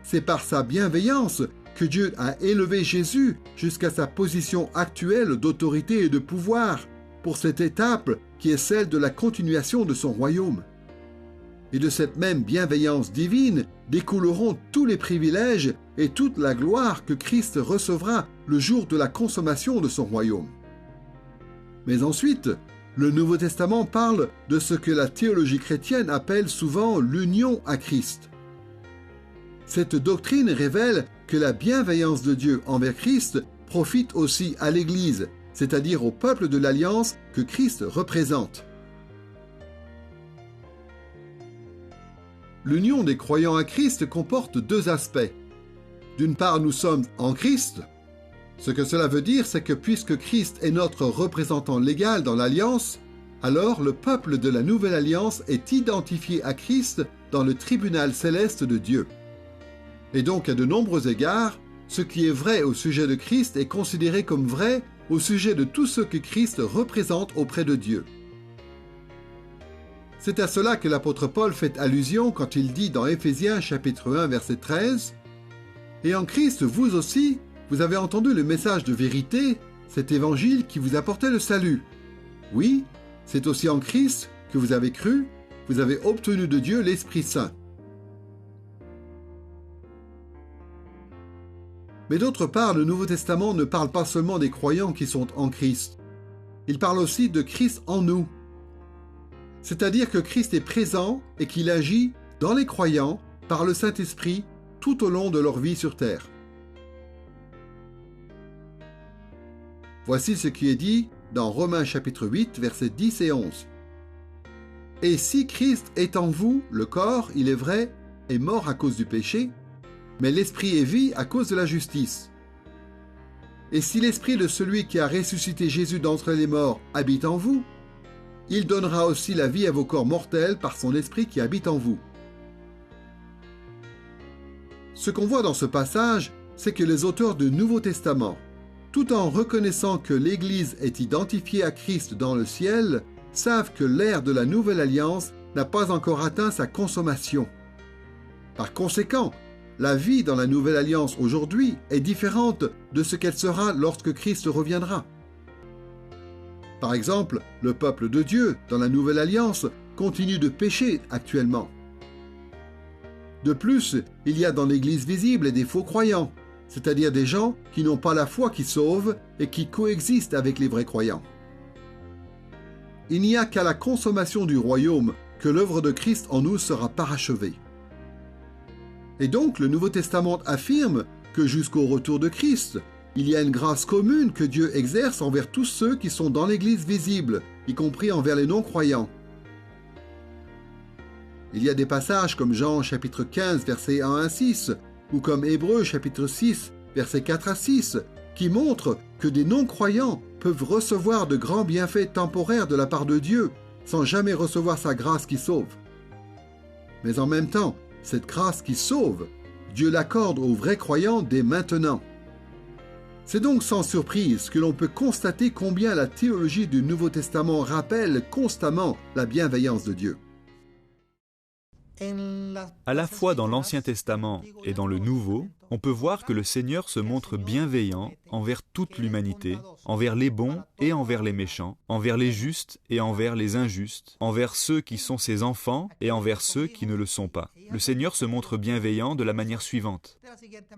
c'est par sa bienveillance que Dieu a élevé Jésus jusqu'à sa position actuelle d'autorité et de pouvoir pour cette étape qui est celle de la continuation de son royaume. Et de cette même bienveillance divine découleront tous les privilèges et toute la gloire que Christ recevra le jour de la consommation de son royaume. Mais ensuite, le Nouveau Testament parle de ce que la théologie chrétienne appelle souvent l'union à Christ. Cette doctrine révèle que la bienveillance de Dieu envers Christ profite aussi à l'Église, c'est-à-dire au peuple de l'Alliance que Christ représente. L'union des croyants à Christ comporte deux aspects. D'une part, nous sommes en Christ. Ce que cela veut dire, c'est que puisque Christ est notre représentant légal dans l'Alliance, alors le peuple de la Nouvelle Alliance est identifié à Christ dans le tribunal céleste de Dieu. Et donc, à de nombreux égards, ce qui est vrai au sujet de Christ est considéré comme vrai au sujet de tout ce que Christ représente auprès de Dieu. C'est à cela que l'apôtre Paul fait allusion quand il dit dans Éphésiens chapitre 1 verset 13 « Et en Christ, vous aussi, vous avez entendu le message de vérité, cet évangile qui vous apportait le salut. Oui, c'est aussi en Christ que vous avez cru, vous avez obtenu de Dieu l'Esprit Saint. » Mais d'autre part, le Nouveau Testament ne parle pas seulement des croyants qui sont en Christ. Il parle aussi de Christ en nous. C'est-à-dire que Christ est présent et qu'il agit dans les croyants par le Saint-Esprit tout au long de leur vie sur terre. Voici ce qui est dit dans Romains chapitre 8, versets 10 et 11. « Et si Christ est en vous, le corps, il est vrai, est mort à cause du péché, mais l'esprit est vie à cause de la justice. Et si l'esprit de celui qui a ressuscité Jésus d'entre les morts habite en vous, il donnera aussi la vie à vos corps mortels par son esprit qui habite en vous. » Ce qu'on voit dans ce passage, c'est que les auteurs du Nouveau Testament, tout en reconnaissant que l'Église est identifiée à Christ dans le ciel, savent que l'ère de la Nouvelle Alliance n'a pas encore atteint sa consommation. Par conséquent, la vie dans la Nouvelle Alliance aujourd'hui est différente de ce qu'elle sera lorsque Christ reviendra. Par exemple, le peuple de Dieu dans la Nouvelle Alliance continue de pécher actuellement. De plus, il y a dans l'Église visible des faux croyants, c'est-à-dire des gens qui n'ont pas la foi qui sauve et qui coexistent avec les vrais croyants. Il n'y a qu'à la consommation du royaume que l'œuvre de Christ en nous sera parachevée. Et donc, le Nouveau Testament affirme que jusqu'au retour de Christ, il y a une grâce commune que Dieu exerce envers tous ceux qui sont dans l'Église visible, y compris envers les non-croyants. Il y a des passages comme Jean chapitre 15, versets 1 à 6, ou comme Hébreux chapitre 6, versets 4 à 6, qui montrent que des non-croyants peuvent recevoir de grands bienfaits temporaires de la part de Dieu, sans jamais recevoir sa grâce qui sauve. Mais en même temps, cette grâce qui sauve, Dieu l'accorde aux vrais croyants dès maintenant. C'est donc sans surprise que l'on peut constater combien la théologie du Nouveau Testament rappelle constamment la bienveillance de Dieu. À la fois dans l'Ancien Testament et dans le Nouveau, on peut voir que le Seigneur se montre bienveillant envers toute l'humanité, envers les bons et envers les méchants, envers les justes et envers les injustes, envers ceux qui sont ses enfants et envers ceux qui ne le sont pas. Le Seigneur se montre bienveillant de la manière suivante.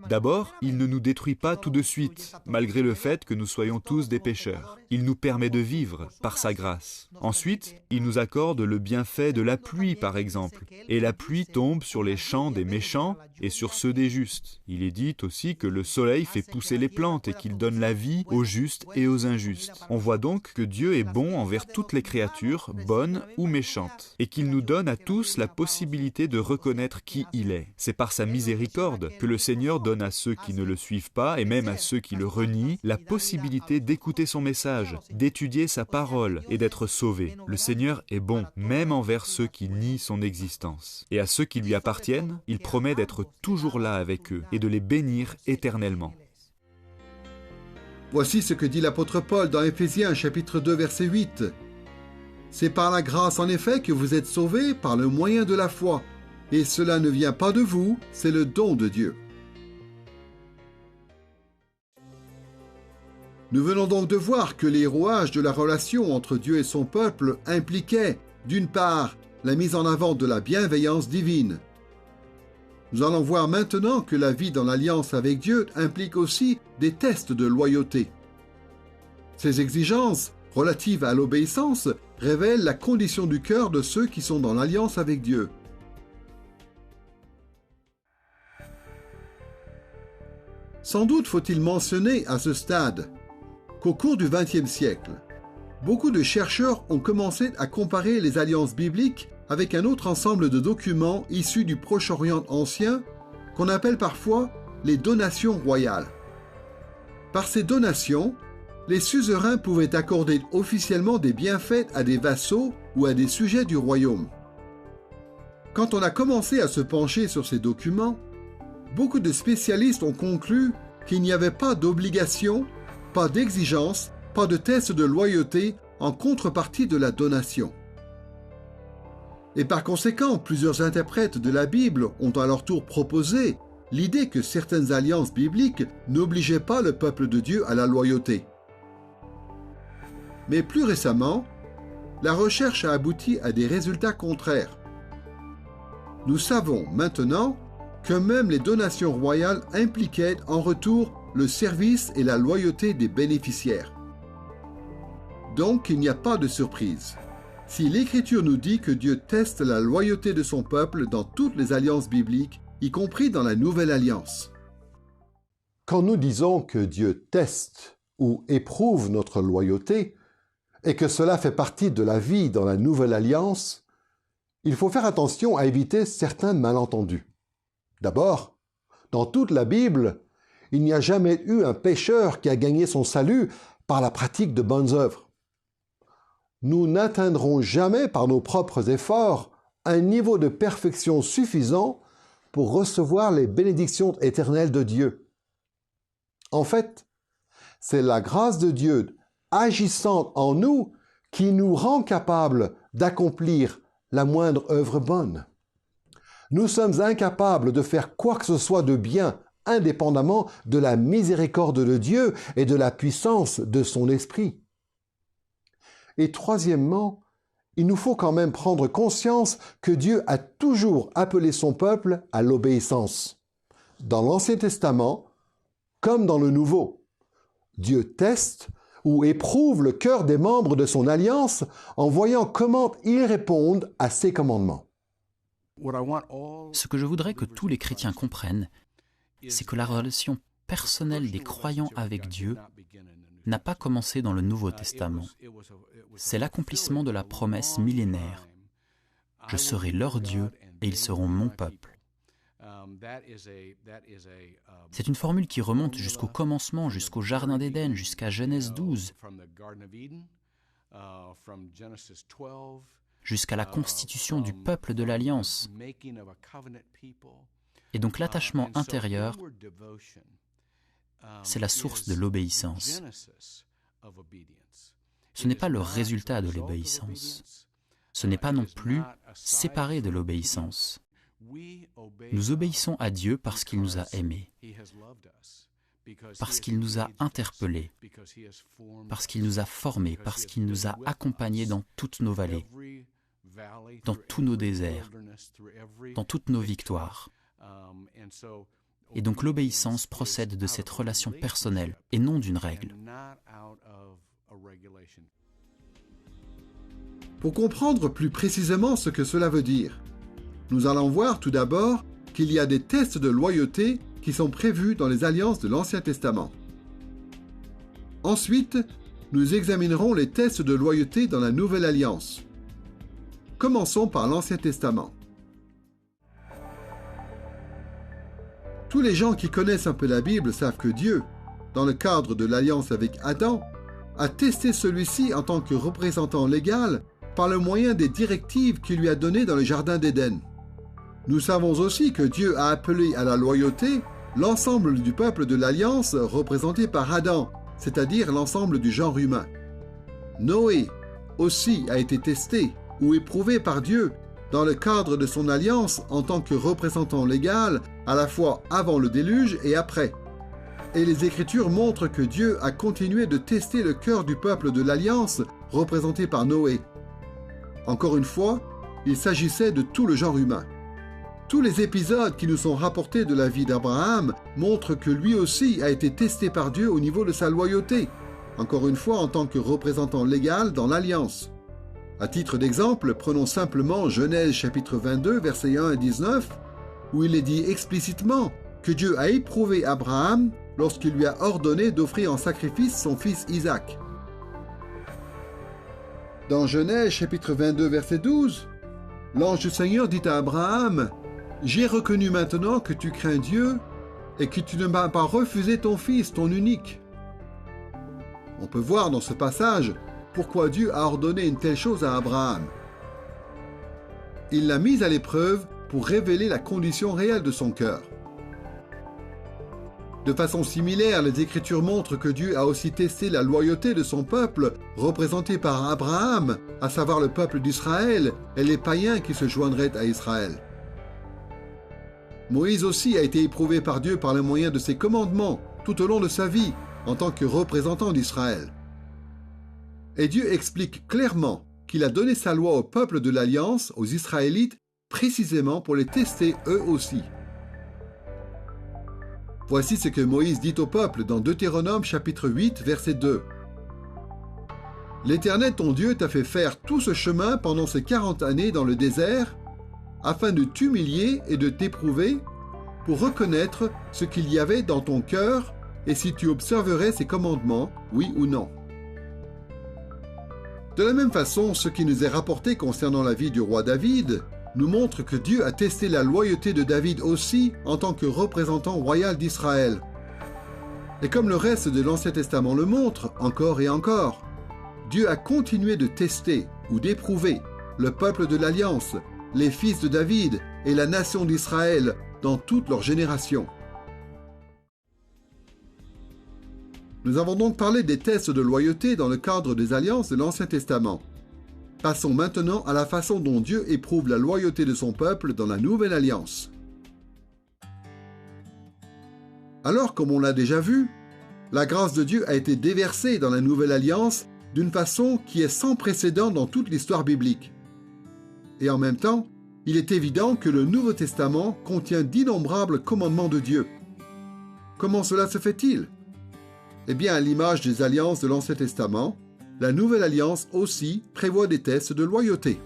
D'abord, il ne nous détruit pas tout de suite, malgré le fait que nous soyons tous des pécheurs. Il nous permet de vivre par sa grâce. Ensuite, il nous accorde le bienfait de la pluie, par exemple, et la pluie tombe sur les champs des méchants et sur ceux des justes. Il est dit aussi que le soleil fait pousser les plantes et qu'il donne la vie aux justes et aux injustes. On voit donc que Dieu est bon envers toutes les créatures, bonnes ou méchantes, et qu'il nous donne à tous la possibilité de reconnaître qui il est. C'est par sa miséricorde que le Seigneur donne à ceux qui ne le suivent pas, et même à ceux qui le renient, la possibilité d'écouter son message, d'étudier sa parole et d'être sauvés. Le Seigneur est bon, même envers ceux qui nient son existence. Et à ceux qui lui appartiennent, il promet d'être toujours là avec eux et de les bénir éternellement. Voici ce que dit l'apôtre Paul dans Éphésiens chapitre 2 verset 8. « C'est par la grâce en effet que vous êtes sauvés par le moyen de la foi, et cela ne vient pas de vous, c'est le don de Dieu. » Nous venons donc de voir que les rouages de la relation entre Dieu et son peuple impliquaient, d'une part, la mise en avant de la bienveillance divine. Nous allons voir maintenant que la vie dans l'alliance avec Dieu implique aussi des tests de loyauté. Ces exigences, relatives à l'obéissance, révèlent la condition du cœur de ceux qui sont dans l'alliance avec Dieu. Sans doute faut-il mentionner à ce stade qu'au cours du XXe siècle, beaucoup de chercheurs ont commencé à comparer les alliances bibliques avec un autre ensemble de documents issus du Proche-Orient ancien qu'on appelle parfois les donations royales. Par ces donations, les suzerains pouvaient accorder officiellement des bienfaits à des vassaux ou à des sujets du royaume. Quand on a commencé à se pencher sur ces documents, beaucoup de spécialistes ont conclu qu'il n'y avait pas d'obligation, pas d'exigence, pas de test de loyauté en contrepartie de la donation. Et par conséquent, plusieurs interprètes de la Bible ont à leur tour proposé l'idée que certaines alliances bibliques n'obligeaient pas le peuple de Dieu à la loyauté. Mais plus récemment, la recherche a abouti à des résultats contraires. Nous savons maintenant que même les donations royales impliquaient en retour le service et la loyauté des bénéficiaires. Donc il n'y a pas de surprise. si l'Écriture nous dit que Dieu teste la loyauté de son peuple dans toutes les alliances bibliques, y compris dans la Nouvelle Alliance. Quand nous disons que Dieu teste ou éprouve notre loyauté, et que cela fait partie de la vie dans la Nouvelle Alliance, il faut faire attention à éviter certains malentendus. D'abord, dans toute la Bible, il n'y a jamais eu un pécheur qui a gagné son salut par la pratique de bonnes œuvres. Nous n'atteindrons jamais par nos propres efforts un niveau de perfection suffisant pour recevoir les bénédictions éternelles de Dieu. En fait, c'est la grâce de Dieu agissant en nous qui nous rend capables d'accomplir la moindre œuvre bonne. Nous sommes incapables de faire quoi que ce soit de bien indépendamment de la miséricorde de Dieu et de la puissance de son esprit. Et troisièmement, il nous faut quand même prendre conscience que Dieu a toujours appelé son peuple à l'obéissance. Dans l'Ancien Testament, comme dans le Nouveau, Dieu teste ou éprouve le cœur des membres de son alliance en voyant comment ils répondent à ses commandements. Ce que je voudrais que tous les chrétiens comprennent, c'est que la relation personnelle des croyants avec Dieu n'a pas commencé dans le Nouveau Testament. C'est l'accomplissement de la promesse millénaire. Je serai leur Dieu et ils seront mon peuple. C'est une formule qui remonte jusqu'au commencement, jusqu'au Jardin d'Éden, jusqu'à Genèse 12, jusqu'à la constitution du peuple de l'Alliance. Et donc l'attachement intérieur, c'est la source de l'obéissance. Ce n'est pas le résultat de l'obéissance. Ce n'est pas non plus séparé de l'obéissance. Nous obéissons à Dieu parce qu'il nous a aimés, parce qu'il nous a interpellés, parce qu'il nous a formés, parce qu'il nous a accompagnés dans toutes nos vallées, dans tous nos déserts, dans toutes nos victoires. Et donc l'obéissance procède de cette relation personnelle et non d'une règle. Pour comprendre plus précisément ce que cela veut dire, nous allons voir tout d'abord qu'il y a des tests de loyauté qui sont prévus dans les alliances de l'Ancien Testament. Ensuite, nous examinerons les tests de loyauté dans la Nouvelle Alliance. Commençons par l'Ancien Testament. Tous les gens qui connaissent un peu la Bible savent que Dieu, dans le cadre de l'alliance avec Adam, a testé celui-ci en tant que représentant légal par le moyen des directives qu'il lui a données dans le Jardin d'Éden. Nous savons aussi que Dieu a appelé à la loyauté l'ensemble du peuple de l'Alliance représenté par Adam, c'est-à-dire l'ensemble du genre humain. Noé aussi a été testé ou éprouvé par Dieu dans le cadre de son alliance en tant que représentant légal à la fois avant le déluge et après. Et les Écritures montrent que Dieu a continué de tester le cœur du peuple de l'Alliance représenté par Noé. Encore une fois, il s'agissait de tout le genre humain. Tous les épisodes qui nous sont rapportés de la vie d'Abraham montrent que lui aussi a été testé par Dieu au niveau de sa loyauté, encore une fois en tant que représentant légal dans l'Alliance. À titre d'exemple, prenons simplement Genèse chapitre 22, versets 1 et 19, où il est dit explicitement que Dieu a éprouvé Abraham lorsqu'il lui a ordonné d'offrir en sacrifice son fils Isaac. Dans Genèse chapitre 22, verset 12, l'ange du Seigneur dit à Abraham « J'ai reconnu maintenant que tu crains Dieu et que tu ne m'as pas refusé ton fils, ton unique. » On peut voir dans ce passage pourquoi Dieu a ordonné une telle chose à Abraham. Il l'a mis à l'épreuve pour révéler la condition réelle de son cœur. De façon similaire, les Écritures montrent que Dieu a aussi testé la loyauté de son peuple, représenté par Abraham, à savoir le peuple d'Israël et les païens qui se joindraient à Israël. Moïse aussi a été éprouvé par Dieu par le moyen de ses commandements tout au long de sa vie en tant que représentant d'Israël. Et Dieu explique clairement qu'il a donné sa loi au peuple de l'Alliance, aux Israélites, précisément pour les tester eux aussi. Voici ce que Moïse dit au peuple dans Deutéronome chapitre 8, verset 2. « L'Éternel ton Dieu t'a fait faire tout ce chemin pendant ces 40 années dans le désert, afin de t'humilier et de t'éprouver, pour reconnaître ce qu'il y avait dans ton cœur et si tu observerais ses commandements, oui ou non. De la même façon, ce qui nous est rapporté concernant la vie du roi David nous montre que Dieu a testé la loyauté de David aussi en tant que représentant royal d'Israël. Et comme le reste de l'Ancien Testament le montre, encore et encore, Dieu a continué de tester ou d'éprouver le peuple de l'Alliance, les fils de David et la nation d'Israël dans toutes leurs générations. Nous avons donc parlé des tests de loyauté dans le cadre des alliances de l'Ancien Testament. Passons maintenant à la façon dont Dieu éprouve la loyauté de son peuple dans la Nouvelle Alliance. Alors, comme on l'a déjà vu, la grâce de Dieu a été déversée dans la Nouvelle Alliance d'une façon qui est sans précédent dans toute l'histoire biblique. Et en même temps, il est évident que le Nouveau Testament contient d'innombrables commandements de Dieu. Comment cela se fait-il ? Eh bien, à l'image des alliances de l'Ancien Testament, la Nouvelle Alliance aussi prévoit des tests de loyauté.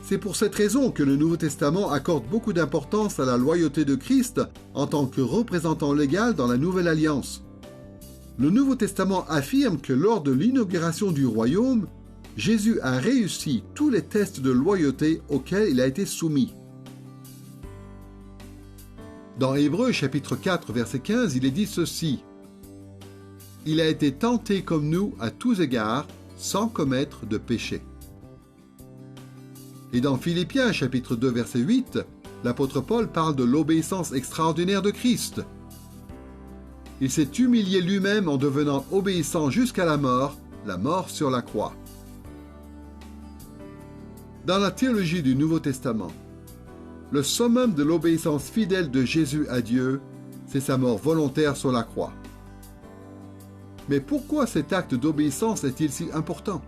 C'est pour cette raison que le Nouveau Testament accorde beaucoup d'importance à la loyauté de Christ en tant que représentant légal dans la Nouvelle Alliance. Le Nouveau Testament affirme que lors de l'inauguration du royaume, Jésus a réussi tous les tests de loyauté auxquels il a été soumis. Dans Hébreux chapitre 4 verset 15, il est dit ceci: « Il a été tenté comme nous à tous égards, sans commettre de péché. » Et dans Philippiens chapitre 2 verset 8, l'apôtre Paul parle de l'obéissance extraordinaire de Christ. Il s'est humilié lui-même en devenant obéissant jusqu'à la mort sur la croix. Dans la théologie du Nouveau Testament, le summum de l'obéissance fidèle de Jésus à Dieu, c'est sa mort volontaire sur la croix. Mais pourquoi cet acte d'obéissance est-il si important ?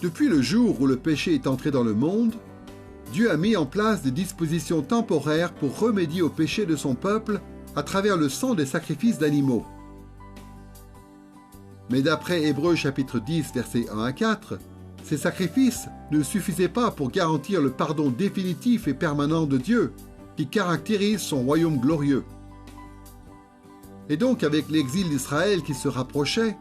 Depuis le jour où le péché est entré dans le monde, Dieu a mis en place des dispositions temporaires pour remédier au péché de son peuple à travers le sang des sacrifices d'animaux. Mais d'après Hébreux chapitre 10 versets 1 à 4, ces sacrifices ne suffisaient pas pour garantir le pardon définitif et permanent de Dieu, qui caractérise son royaume glorieux. Et donc, avec l'exil d'Israël qui se rapprochait,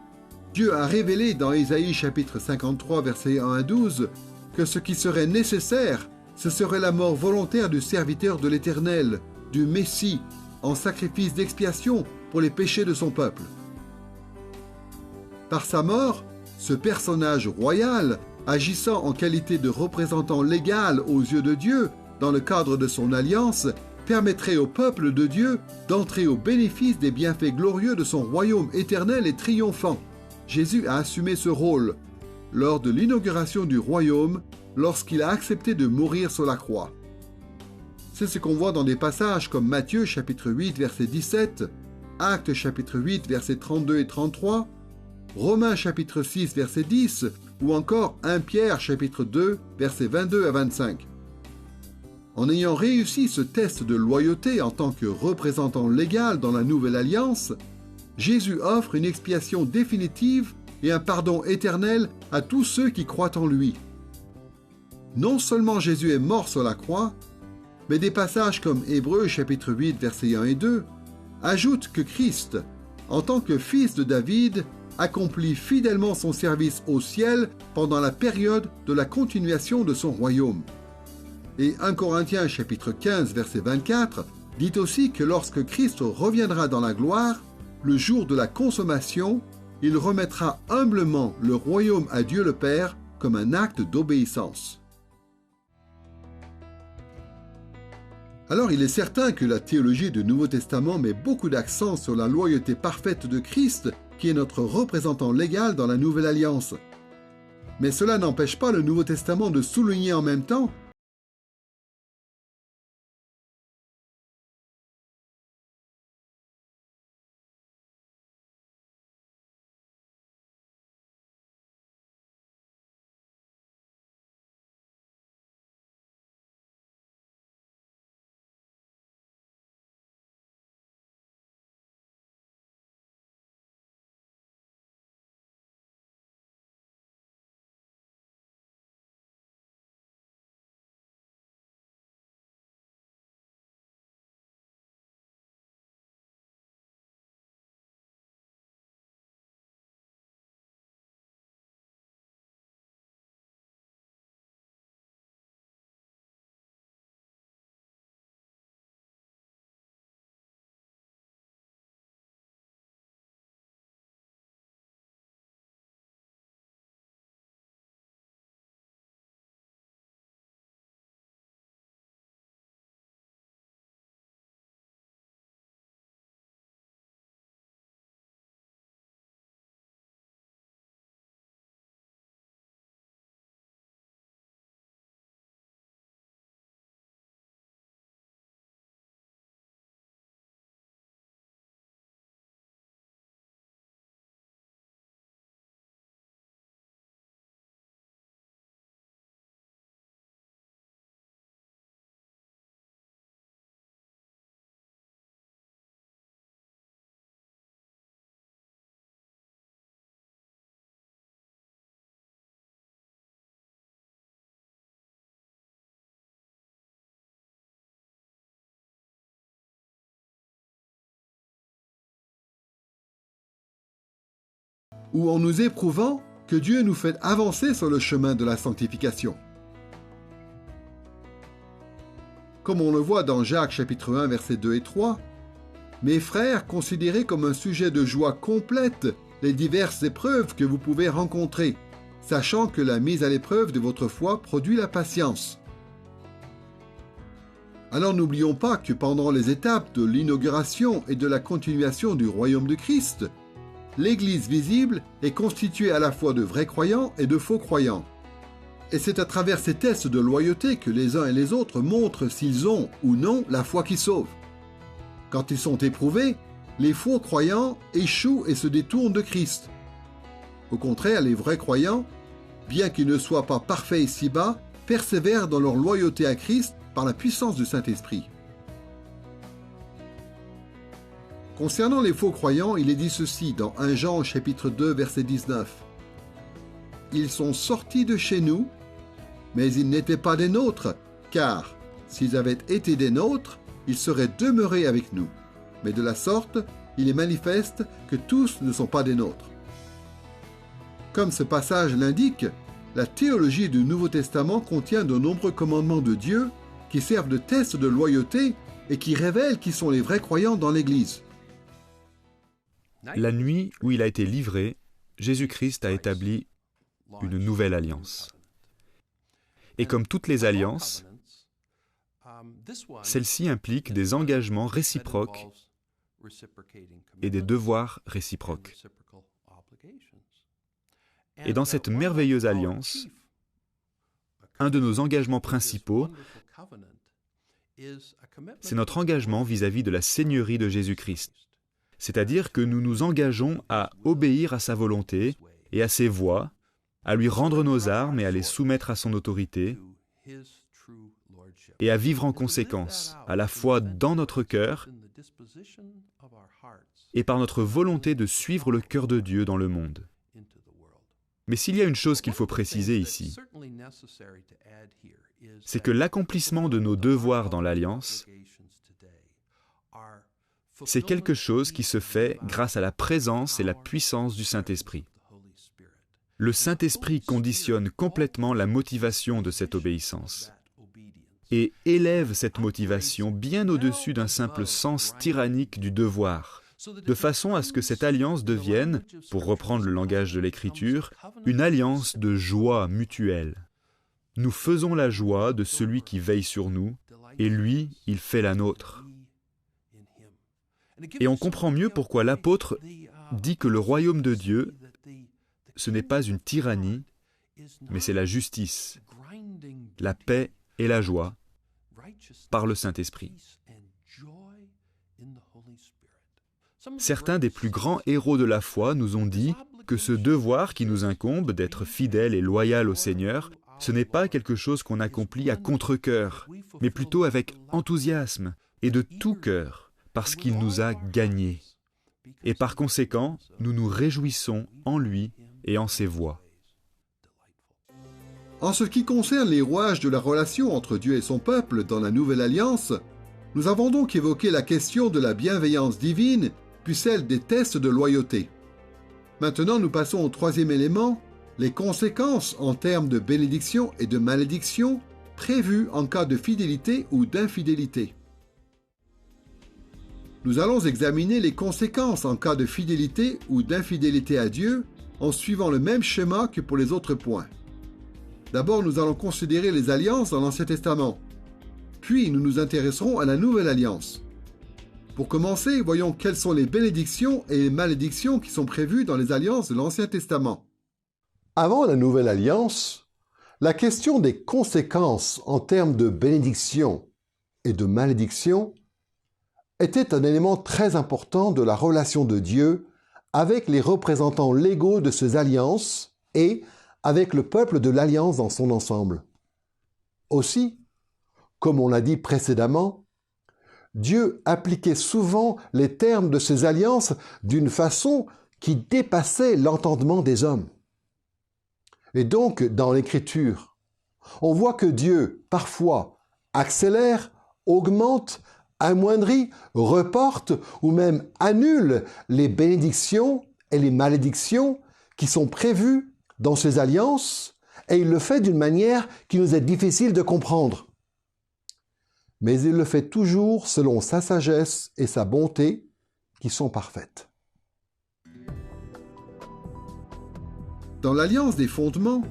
Dieu a révélé dans Ésaïe chapitre 53 versets 1 à 12 que ce qui serait nécessaire, ce serait la mort volontaire du serviteur de l'Éternel, du Messie, en sacrifice d'expiation pour les péchés de son peuple. Par sa mort, ce personnage royal, agissant en qualité de représentant légal aux yeux de Dieu, dans le cadre de son alliance, permettrait au peuple de Dieu d'entrer au bénéfice des bienfaits glorieux de son royaume éternel et triomphant. Jésus a assumé ce rôle lors de l'inauguration du royaume, lorsqu'il a accepté de mourir sur la croix. C'est ce qu'on voit dans des passages comme Matthieu chapitre 8 verset 17, Actes chapitre 8 versets 32 et 33, Romains chapitre 6 verset 10 ou encore 1 Pierre chapitre 2 versets 22 à 25. En ayant réussi ce test de loyauté en tant que représentant légal dans la Nouvelle Alliance, Jésus offre une expiation définitive et un pardon éternel à tous ceux qui croient en lui. Non seulement Jésus est mort sur la croix, mais des passages comme Hébreux chapitre 8 versets 1 et 2 ajoutent que Christ, en tant que fils de David, accomplit fidèlement son service au ciel pendant la période de la continuation de son royaume. Et 1 Corinthiens chapitre 15 verset 24 dit aussi que lorsque Christ reviendra dans la gloire, le jour de la consommation, il remettra humblement le royaume à Dieu le Père comme un acte d'obéissance. Alors il est certain que la théologie du Nouveau Testament met beaucoup d'accent sur la loyauté parfaite de Christ, qui est notre représentant légal dans la Nouvelle Alliance. Mais cela n'empêche pas le Nouveau Testament de souligner en même temps ou en nous éprouvant que Dieu nous fait avancer sur le chemin de la sanctification. Comme on le voit dans Jacques chapitre 1 versets 2 et 3, « Mes frères, considérez comme un sujet de joie complète les diverses épreuves que vous pouvez rencontrer, sachant que la mise à l'épreuve de votre foi produit la patience. » Alors n'oublions pas que pendant les étapes de l'inauguration et de la continuation du royaume de Christ, l'Église visible est constituée à la fois de vrais croyants et de faux croyants. Et c'est à travers ces tests de loyauté que les uns et les autres montrent s'ils ont ou non la foi qui sauve. Quand ils sont éprouvés, les faux croyants échouent et se détournent de Christ. Au contraire, les vrais croyants, bien qu'ils ne soient pas parfaits ici-bas, persévèrent dans leur loyauté à Christ par la puissance du Saint-Esprit. Concernant les faux croyants, il est dit ceci dans 1 Jean chapitre 2 verset 19. « Ils sont sortis de chez nous, mais ils n'étaient pas des nôtres, car s'ils avaient été des nôtres, ils seraient demeurés avec nous. Mais de la sorte, il est manifeste que tous ne sont pas des nôtres. » Comme ce passage l'indique, la théologie du Nouveau Testament contient de nombreux commandements de Dieu qui servent de test de loyauté et qui révèlent qui sont les vrais croyants dans l'Église. La nuit où il a été livré, Jésus-Christ a établi une nouvelle alliance. Et comme toutes les alliances, celle-ci implique des engagements réciproques et des devoirs réciproques. Et dans cette merveilleuse alliance, un de nos engagements principaux, c'est notre engagement vis-à-vis de la Seigneurie de Jésus-Christ. C'est-à-dire que nous nous engageons à obéir à sa volonté et à ses voies, à lui rendre nos armes et à les soumettre à son autorité, et à vivre en conséquence, à la fois dans notre cœur et par notre volonté de suivre le cœur de Dieu dans le monde. Mais s'il y a une chose qu'il faut préciser ici, c'est que l'accomplissement de nos devoirs dans l'Alliance, c'est quelque chose qui se fait grâce à la présence et la puissance du Saint-Esprit. Le Saint-Esprit conditionne complètement la motivation de cette obéissance et élève cette motivation bien au-dessus d'un simple sens tyrannique du devoir, de façon à ce que cette alliance devienne, pour reprendre le langage de l'Écriture, une alliance de joie mutuelle. Nous faisons la joie de celui qui veille sur nous, et lui, il fait la nôtre. Et on comprend mieux pourquoi l'apôtre dit que le royaume de Dieu, ce n'est pas une tyrannie, mais c'est la justice, la paix et la joie par le Saint-Esprit. Certains des plus grands héros de la foi nous ont dit que ce devoir qui nous incombe d'être fidèles et loyaux au Seigneur, ce n'est pas quelque chose qu'on accomplit à contre-cœur, mais plutôt avec enthousiasme et de tout cœur, parce qu'il nous a gagnés. Et par conséquent, nous nous réjouissons en lui et en ses voies. En ce qui concerne les rouages de la relation entre Dieu et son peuple dans la Nouvelle Alliance, nous avons donc évoqué la question de la bienveillance divine, puis celle des tests de loyauté. Maintenant, nous passons au troisième élément, les conséquences en termes de bénédiction et de malédiction prévues en cas de fidélité ou d'infidélité. Nous allons examiner les conséquences en cas de fidélité ou d'infidélité à Dieu en suivant le même schéma que pour les autres points. D'abord, nous allons considérer les alliances dans l'Ancien Testament. Puis, nous nous intéresserons à la Nouvelle Alliance. Pour commencer, voyons quelles sont les bénédictions et les malédictions qui sont prévues dans les alliances de l'Ancien Testament. Avant la Nouvelle Alliance, la question des conséquences en termes de bénédiction et de malédiction était un élément très important de la relation de Dieu avec les représentants légaux de ces alliances et avec le peuple de l'Alliance dans son ensemble. Aussi, comme on l'a dit précédemment, Dieu appliquait souvent les termes de ces alliances d'une façon qui dépassait l'entendement des hommes. Et donc, dans l'Écriture, on voit que Dieu, parfois, accélère, augmente, amoindrit, reporte ou même annule les bénédictions et les malédictions qui sont prévues dans ces alliances, et il le fait d'une manière qui nous est difficile de comprendre. Mais il le fait toujours selon sa sagesse et sa bonté qui sont parfaites. Dans l'alliance des fondements,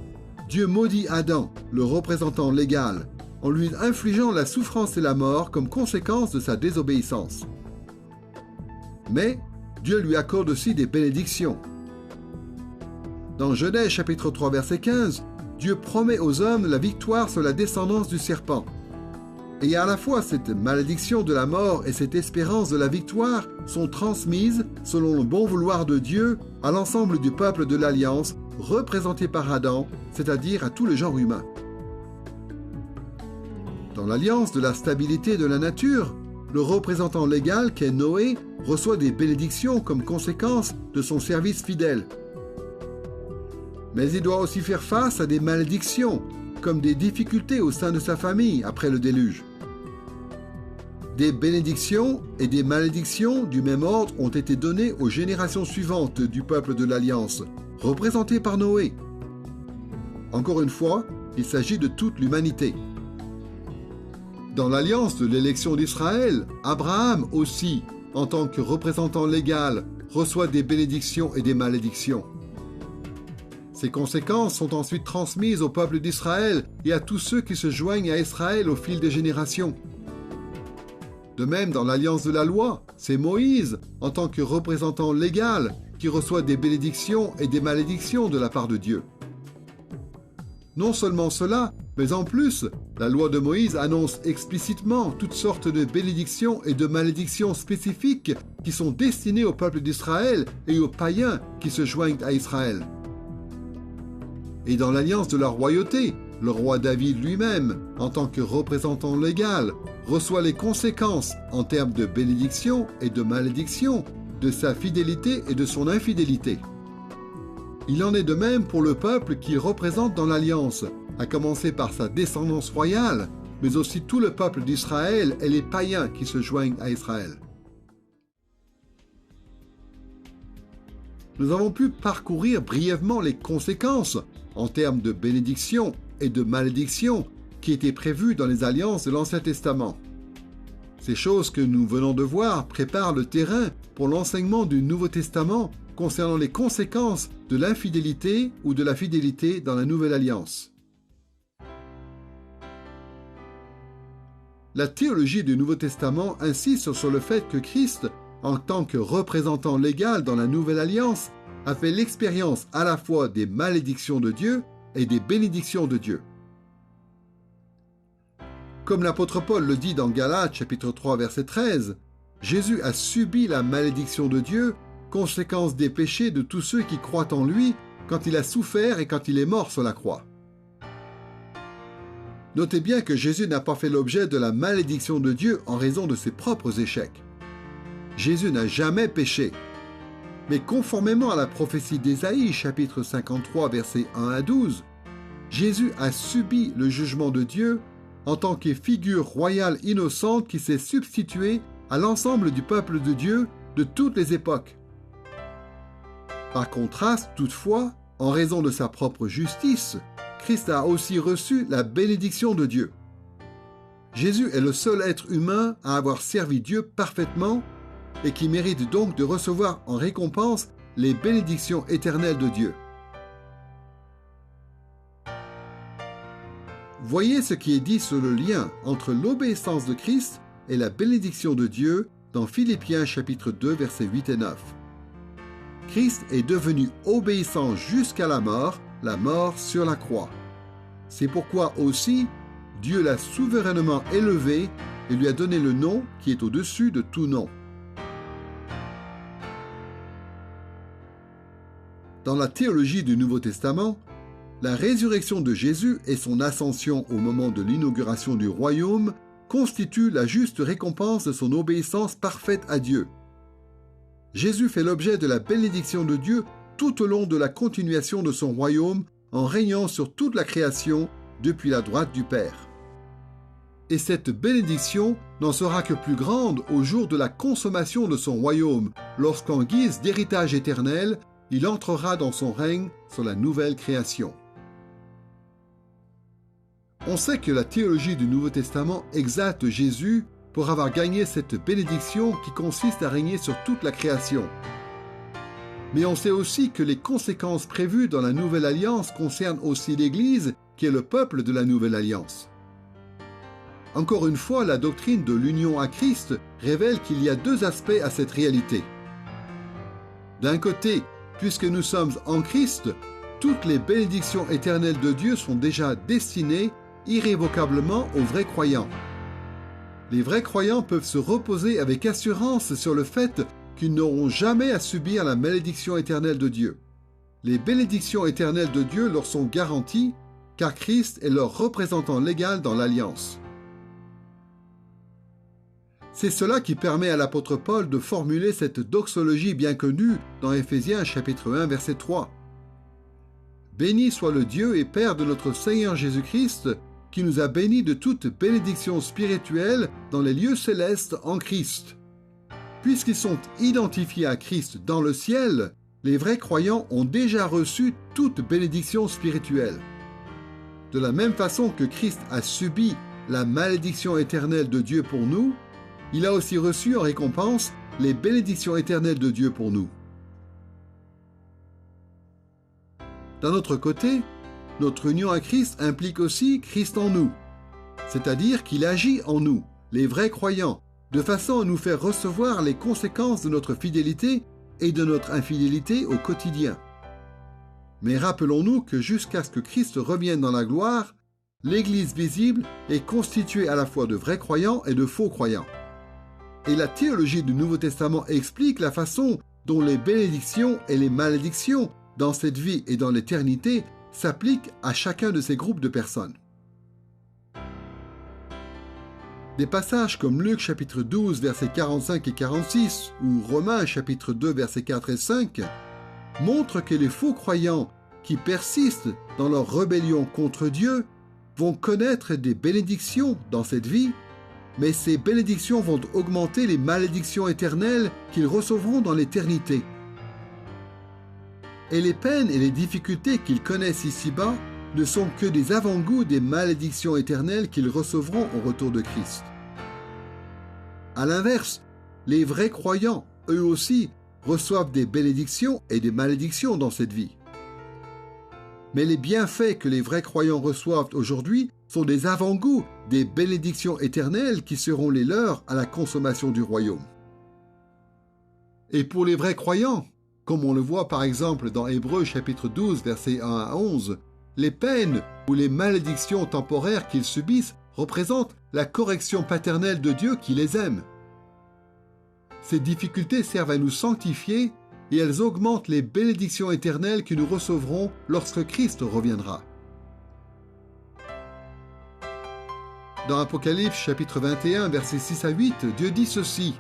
Dieu maudit Adam, le représentant légal, en lui infligeant la souffrance et la mort comme conséquence de sa désobéissance. Mais Dieu lui accorde aussi des bénédictions. Dans Genèse chapitre 3 verset 15, Dieu promet aux hommes la victoire sur la descendance du serpent. Et à la fois cette malédiction de la mort et cette espérance de la victoire sont transmises, selon le bon vouloir de Dieu, à l'ensemble du peuple de l'Alliance, représenté par Adam, c'est-à-dire à tout le genre humain. Dans l'Alliance de la stabilité de la nature, le représentant légal qu'est Noé reçoit des bénédictions comme conséquence de son service fidèle. Mais il doit aussi faire face à des malédictions, comme des difficultés au sein de sa famille après le déluge. Des bénédictions et des malédictions du même ordre ont été données aux générations suivantes du peuple de l'Alliance, représentées par Noé. Encore une fois, il s'agit de toute l'humanité. Dans l'Alliance de l'élection d'Israël, Abraham aussi, en tant que représentant légal, reçoit des bénédictions et des malédictions. Ces conséquences sont ensuite transmises au peuple d'Israël et à tous ceux qui se joignent à Israël au fil des générations. De même, dans l'Alliance de la loi, c'est Moïse, en tant que représentant légal, qui reçoit des bénédictions et des malédictions de la part de Dieu. Non seulement cela, mais en plus, la loi de Moïse annonce explicitement toutes sortes de bénédictions et de malédictions spécifiques qui sont destinées au peuple d'Israël et aux païens qui se joignent à Israël. Et dans l'alliance de la royauté, le roi David lui-même, en tant que représentant légal, reçoit les conséquences en termes de bénédiction et de malédiction de sa fidélité et de son infidélité. Il en est de même pour le peuple qu'il représente dans l'alliance, à commencer par sa descendance royale, mais aussi tout le peuple d'Israël et les païens qui se joignent à Israël. Nous avons pu parcourir brièvement les conséquences en termes de bénédiction et de malédiction qui étaient prévues dans les alliances de l'Ancien Testament. Ces choses que nous venons de voir préparent le terrain pour l'enseignement du Nouveau Testament concernant les conséquences de l'infidélité ou de la fidélité dans la Nouvelle Alliance. La théologie du Nouveau Testament insiste sur le fait que Christ, en tant que représentant légal dans la Nouvelle Alliance, a fait l'expérience à la fois des malédictions de Dieu et des bénédictions de Dieu. Comme l'apôtre Paul le dit dans Galates chapitre 3 verset 13, Jésus a subi la malédiction de Dieu, conséquence des péchés de tous ceux qui croient en lui quand il a souffert et quand il est mort sur la croix. Notez bien que Jésus n'a pas fait l'objet de la malédiction de Dieu en raison de ses propres échecs. Jésus n'a jamais péché. Mais conformément à la prophétie d'Ésaïe, chapitre 53, versets 1 à 12, Jésus a subi le jugement de Dieu en tant que figure royale innocente qui s'est substituée à l'ensemble du peuple de Dieu de toutes les époques. Par contraste, toutefois, en raison de sa propre justice, Christ a aussi reçu la bénédiction de Dieu. Jésus est le seul être humain à avoir servi Dieu parfaitement et qui mérite donc de recevoir en récompense les bénédictions éternelles de Dieu. Voyez ce qui est dit sur le lien entre l'obéissance de Christ et la bénédiction de Dieu dans Philippiens chapitre 2 versets 8 et 9. Christ est devenu obéissant jusqu'à la mort sur la croix. C'est pourquoi aussi Dieu l'a souverainement élevé et lui a donné le nom qui est au-dessus de tout nom. Dans la théologie du Nouveau Testament, la résurrection de Jésus et son ascension au moment de l'inauguration du royaume constituent la juste récompense de son obéissance parfaite à Dieu. Jésus fait l'objet de la bénédiction de Dieu tout au long de la continuation de son royaume en régnant sur toute la création depuis la droite du Père. Et cette bénédiction n'en sera que plus grande au jour de la consommation de son royaume, lorsqu'en guise d'héritage éternel, il entrera dans son règne sur la nouvelle création. On sait que la théologie du Nouveau Testament exalte Jésus pour avoir gagné cette bénédiction qui consiste à régner sur toute la création. Mais on sait aussi que les conséquences prévues dans la Nouvelle Alliance concernent aussi l'Église, qui est le peuple de la Nouvelle Alliance. Encore une fois, la doctrine de l'union à Christ révèle qu'il y a deux aspects à cette réalité. D'un côté, puisque nous sommes en Christ, toutes les bénédictions éternelles de Dieu sont déjà destinées irrévocablement aux vrais croyants. Les vrais croyants peuvent se reposer avec assurance sur le fait qu'ils n'auront jamais à subir la malédiction éternelle de Dieu. Les bénédictions éternelles de Dieu leur sont garanties, car Christ est leur représentant légal dans l'Alliance. C'est cela qui permet à l'apôtre Paul de formuler cette doxologie bien connue dans Éphésiens chapitre 1 verset 3. « Béni soit le Dieu et Père de notre Seigneur Jésus-Christ, qui nous a bénis de toute bénédiction spirituelle dans les lieux célestes en Christ. » Puisqu'ils sont identifiés à Christ dans le ciel, les vrais croyants ont déjà reçu toute bénédiction spirituelle. De la même façon que Christ a subi la malédiction éternelle de Dieu pour nous, il a aussi reçu en récompense les bénédictions éternelles de Dieu pour nous. D'un autre côté, notre union à Christ implique aussi Christ en nous, c'est-à-dire qu'il agit en nous, les vrais croyants, de façon à nous faire recevoir les conséquences de notre fidélité et de notre infidélité au quotidien. Mais rappelons-nous que jusqu'à ce que Christ revienne dans la gloire, l'Église visible est constituée à la fois de vrais croyants et de faux croyants. Et la théologie du Nouveau Testament explique la façon dont les bénédictions et les malédictions dans cette vie et dans l'éternité s'appliquent à chacun de ces groupes de personnes. Des passages comme Luc chapitre 12 versets 45 et 46 ou Romains chapitre 2 versets 4 et 5 montrent que les faux croyants qui persistent dans leur rébellion contre Dieu vont connaître des bénédictions dans cette vie, mais ces bénédictions vont augmenter les malédictions éternelles qu'ils recevront dans l'éternité. Et les peines et les difficultés qu'ils connaissent ici-bas ne sont que des avant-goûts des malédictions éternelles qu'ils recevront au retour de Christ. À l'inverse, les vrais croyants, eux aussi, reçoivent des bénédictions et des malédictions dans cette vie. Mais les bienfaits que les vrais croyants reçoivent aujourd'hui sont des avant-goûts des bénédictions éternelles qui seront les leurs à la consommation du royaume. Et pour les vrais croyants, comme on le voit par exemple dans Hébreux chapitre 12 versets 1 à 11, les peines ou les malédictions temporaires qu'ils subissent représentent la correction paternelle de Dieu qui les aime. Ces difficultés servent à nous sanctifier et elles augmentent les bénédictions éternelles que nous recevrons lorsque Christ reviendra. Dans Apocalypse chapitre 21 versets 6 à 8, Dieu dit ceci: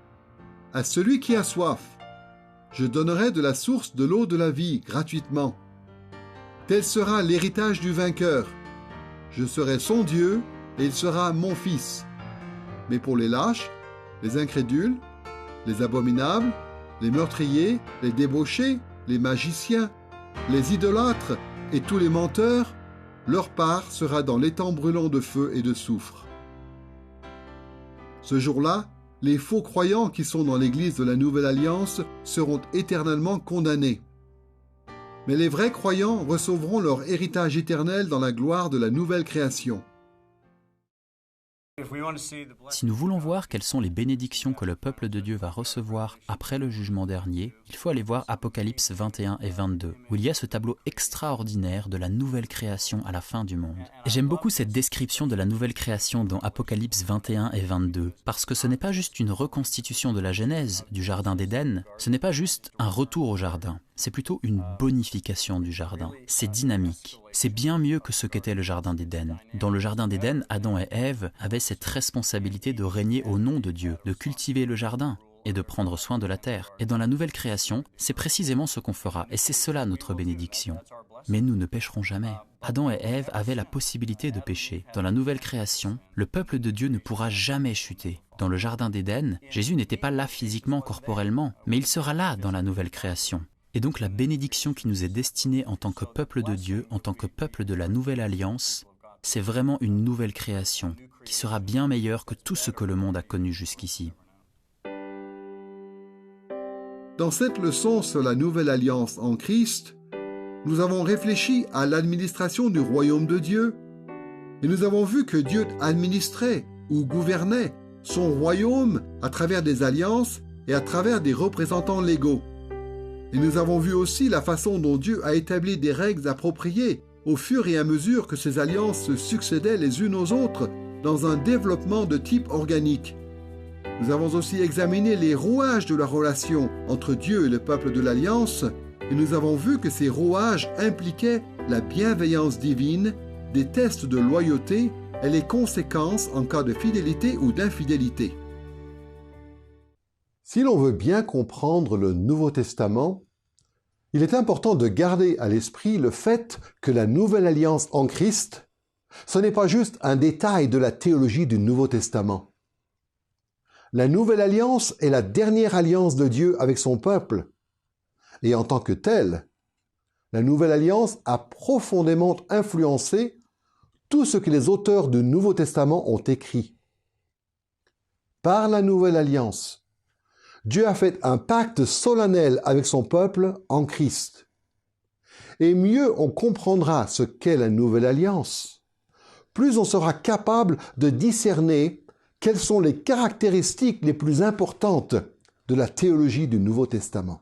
« À celui qui a soif, je donnerai de la source de l'eau de la vie gratuitement. Tel sera l'héritage du vainqueur. Je serai son Dieu et il sera mon fils. Mais pour les lâches, les incrédules, les abominables, les meurtriers, les débauchés, les magiciens, les idolâtres et tous les menteurs, leur part sera dans l'étang brûlant de feu et de soufre. » Ce jour-là, les faux croyants qui sont dans l'Église de la Nouvelle Alliance seront éternellement condamnés. Mais les vrais croyants recevront leur héritage éternel dans la gloire de la nouvelle création. Si nous voulons voir quelles sont les bénédictions que le peuple de Dieu va recevoir après le jugement dernier, il faut aller voir Apocalypse 21 et 22, où il y a ce tableau extraordinaire de la nouvelle création à la fin du monde. Et j'aime beaucoup cette description de la nouvelle création dans Apocalypse 21 et 22, parce que ce n'est pas juste une reconstitution de la Genèse, du Jardin d'Éden, ce n'est pas juste un retour au jardin. C'est plutôt une bonification du jardin. C'est dynamique. C'est bien mieux que ce qu'était le Jardin d'Éden. Dans le Jardin d'Éden, Adam et Ève avaient cette responsabilité de régner au nom de Dieu, de cultiver le jardin et de prendre soin de la terre. Et dans la nouvelle création, c'est précisément ce qu'on fera, et c'est cela notre bénédiction. Mais nous ne pécherons jamais. Adam et Ève avaient la possibilité de pécher. Dans la nouvelle création, le peuple de Dieu ne pourra jamais chuter. Dans le Jardin d'Éden, Jésus n'était pas là physiquement, corporellement, mais il sera là dans la nouvelle création. Et donc la bénédiction qui nous est destinée en tant que peuple de Dieu, en tant que peuple de la Nouvelle Alliance, c'est vraiment une nouvelle création qui sera bien meilleure que tout ce que le monde a connu jusqu'ici. Dans cette leçon sur la Nouvelle Alliance en Christ, nous avons réfléchi à l'administration du royaume de Dieu et nous avons vu que Dieu administrait ou gouvernait son royaume à travers des alliances et à travers des représentants légaux. Et nous avons vu aussi la façon dont Dieu a établi des règles appropriées au fur et à mesure que ces alliances se succédaient les unes aux autres dans un développement de type organique. Nous avons aussi examiné les rouages de la relation entre Dieu et le peuple de l'Alliance et nous avons vu que ces rouages impliquaient la bienveillance divine, des tests de loyauté et les conséquences en cas de fidélité ou d'infidélité. Si l'on veut bien comprendre le Nouveau Testament, il est important de garder à l'esprit le fait que la Nouvelle Alliance en Christ, ce n'est pas juste un détail de la théologie du Nouveau Testament. La Nouvelle Alliance est la dernière alliance de Dieu avec son peuple. Et en tant que telle, la Nouvelle Alliance a profondément influencé tout ce que les auteurs du Nouveau Testament ont écrit. Par la Nouvelle Alliance, Dieu a fait un pacte solennel avec son peuple en Christ. Et mieux on comprendra ce qu'est la Nouvelle Alliance, plus on sera capable de discerner quelles sont les caractéristiques les plus importantes de la théologie du Nouveau Testament.